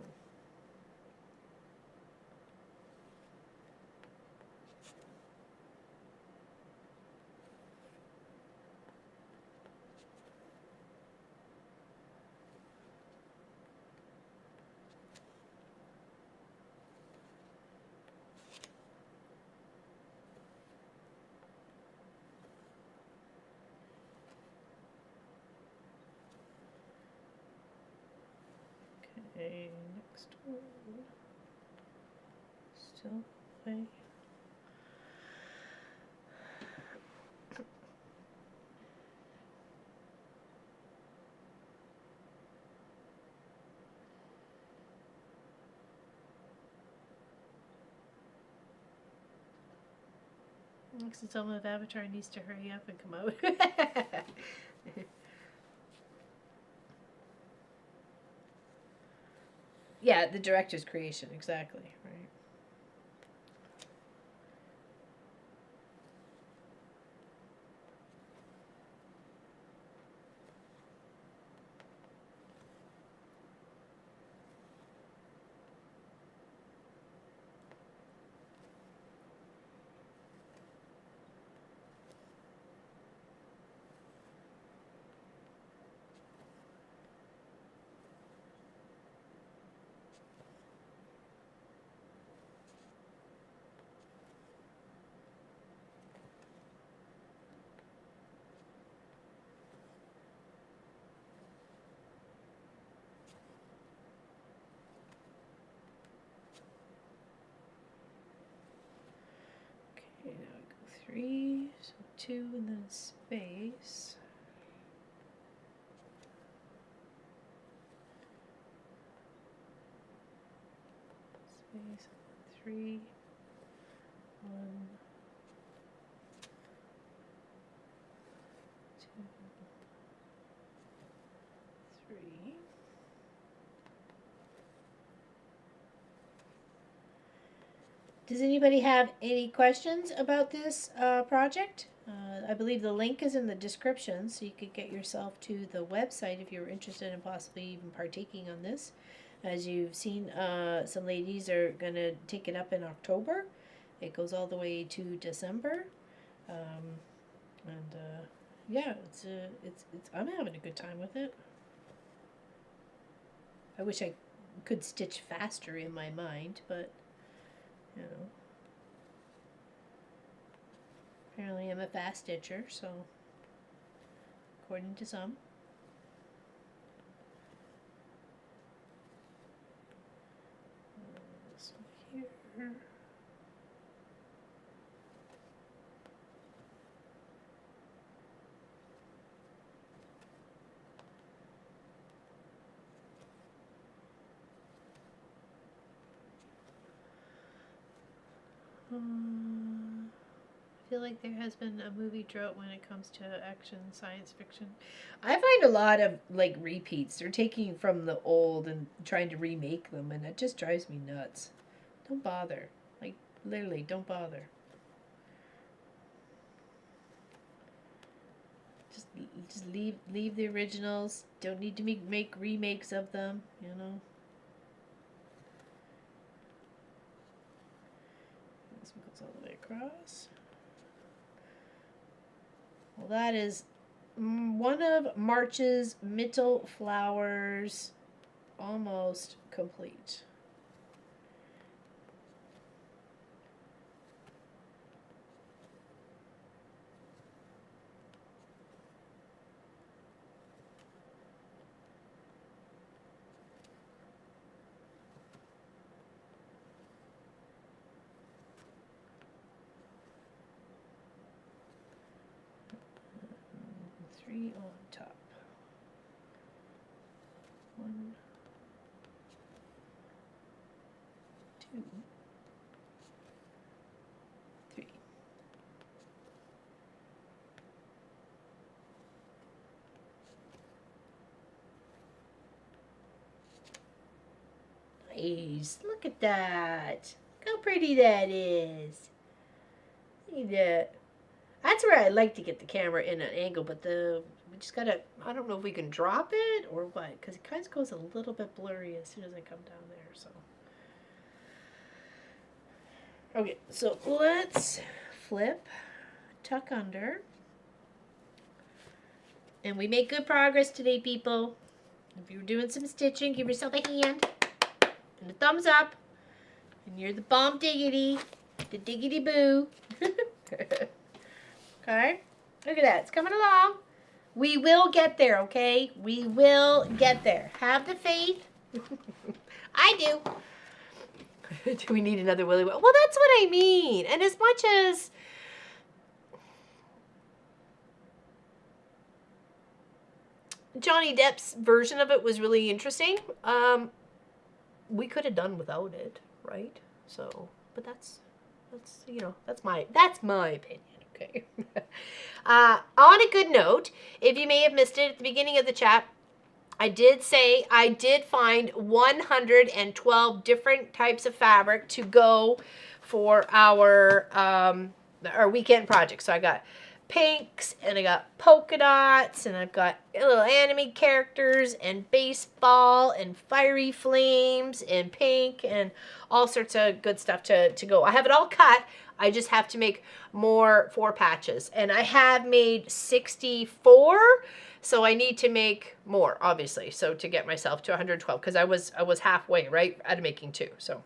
Okay, next one. Still play. Looks like someone with Avatar needs to hurry up and come out. Yeah, the director's creation, exactly, right. Okay, now we go 3, so 2 and then space. Space, 3, 1, 2, 3. Does anybody have any questions about this project? I believe the link is in the description, so you could get yourself to the website if you're interested in possibly even partaking on this. As you've seen, some ladies are going to take it up in October. It goes all the way to December. Yeah, it's I'm having a good time with it. I wish I could stitch faster in my mind, but you know, apparently I'm a fast stitcher, so according to some. I feel like there has been a movie drought when it comes to action science fiction. I find a lot of like repeats. They're taking from the old and trying to remake them, and it just drives me nuts. Don't bother. Like literally, don't bother. Just leave the originals. Don't need to make remakes of them. You know. This one goes all the way across. Well, that is one of March's Mittel flowers, almost complete. Three on top. 1, 2, 3. Nice. Look at that. Look how pretty that is. See that? That's where I like to get the camera in an angle, but we just gotta, I don't know if we can drop it or what, because it kind of goes a little bit blurry as soon as I come down there, so. Okay, so let's flip, tuck under, and we make good progress today, people. If you're doing some stitching, give yourself a hand and a thumbs up, and you're the bomb diggity, the diggity boo. Okay, look at that. It's coming along. We will get there, okay? We will get there. Have the faith. I do. Do we need another Willy Wonka? Well, that's what I mean. And as much as Johnny Depp's version of it was really interesting, we could have done without it, right? So, but that's you know, that's my opinion. Okay. On a good note, if you may have missed it at the beginning of the chat, I did say I did find 112 different types of fabric to go for our weekend project. So I got pinks, and I got polka dots, and I've got little anime characters, and baseball, and fiery flames, and pink, and all sorts of good stuff to go. I have it all cut. I just have to make more 4 patches, and I have made 64, so I need to make more, obviously, so to get myself to 112, because I was halfway, right, out of making 2, so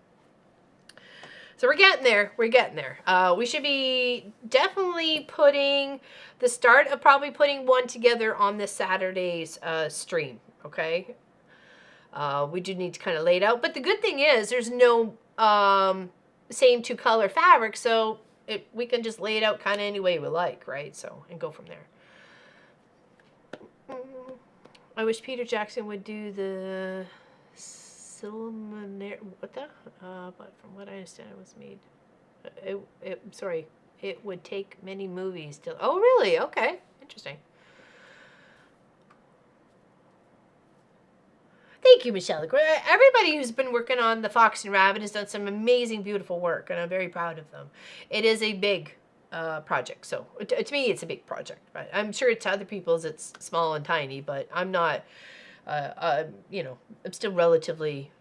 we're getting there. We're getting there. We should be definitely putting the start of probably putting one together on this Saturday's stream. Okay. We do need to kind of lay it out, but the good thing is there's no same 2 color fabric, so we can just lay it out kind of any way we like, right? So, and go from there. I wish Peter Jackson would do the what the? But from what I understand, it was made. Sorry, it would take many movies to. Oh, really? Okay, interesting. Thank you, Michelle. Everybody who's been working on the Fox and Rabbit has done some amazing, beautiful work, and I'm very proud of them. It is a big project, so to me, it's a big project. But I'm sure to other people's it's small and tiny, but I'm not. You know, I'm still relatively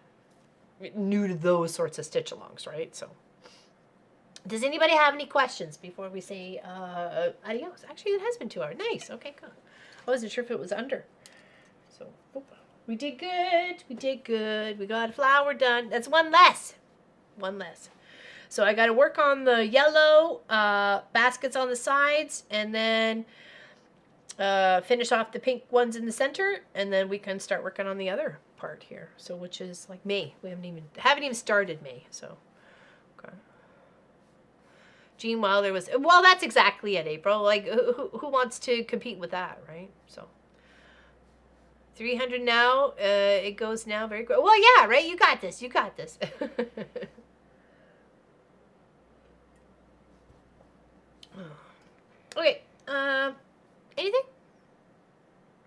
new to those sorts of stitch-alongs, right? So, does anybody have any questions before we say adios? Actually, it has been 2 hours. Nice. Okay, good. I wasn't sure if it was under. So, we did good. We did good. We got a flower done. That's 1 less. 1 less. So I got to work on the yellow baskets on the sides, and then finish off the pink ones in the center, and then we can start working on the other part here. So, which is like May. We haven't even started May. So, okay. Gene Wilder was, well, that's exactly it, April. Like, who wants to compete with that, right? So, 300 now. It goes now very quick. Well, yeah, right. You got this. You got this. Okay. Anything?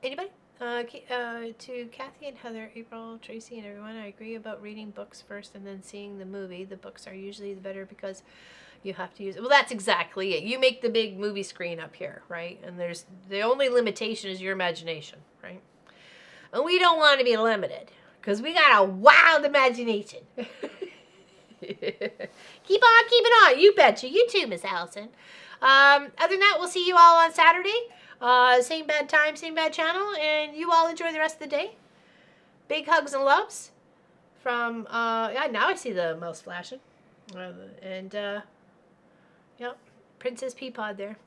Anybody? To Kathy and Heather, April, Tracy, and everyone, I agree about reading books first and then seeing the movie. The books are usually the better because you have to use it. Well, that's exactly it. You make the big movie screen up here, right? And there's the only limitation is your imagination, right? And we don't want to be limited because we got a wild imagination. Keep on keeping on. You betcha. You too, Miss Allison. Other than that, we'll see you all on Saturday. Same bad time, same bad channel. And you all enjoy the rest of the day. Big hugs and loves from, yeah, now I see the mouse flashing. Yep, Princess Peapod there.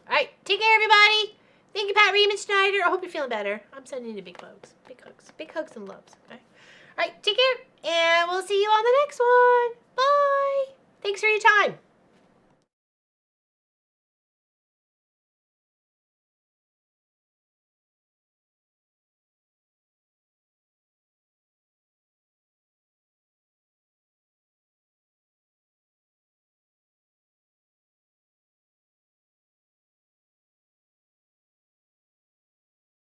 Alright, take care, everybody. Thank you, Pat Riemann Schneider. I hope you're feeling better. I'm sending you big hugs. Big hugs and loves. Okay. Alright, take care. And we'll see you on the next one. Bye. Thanks for your time.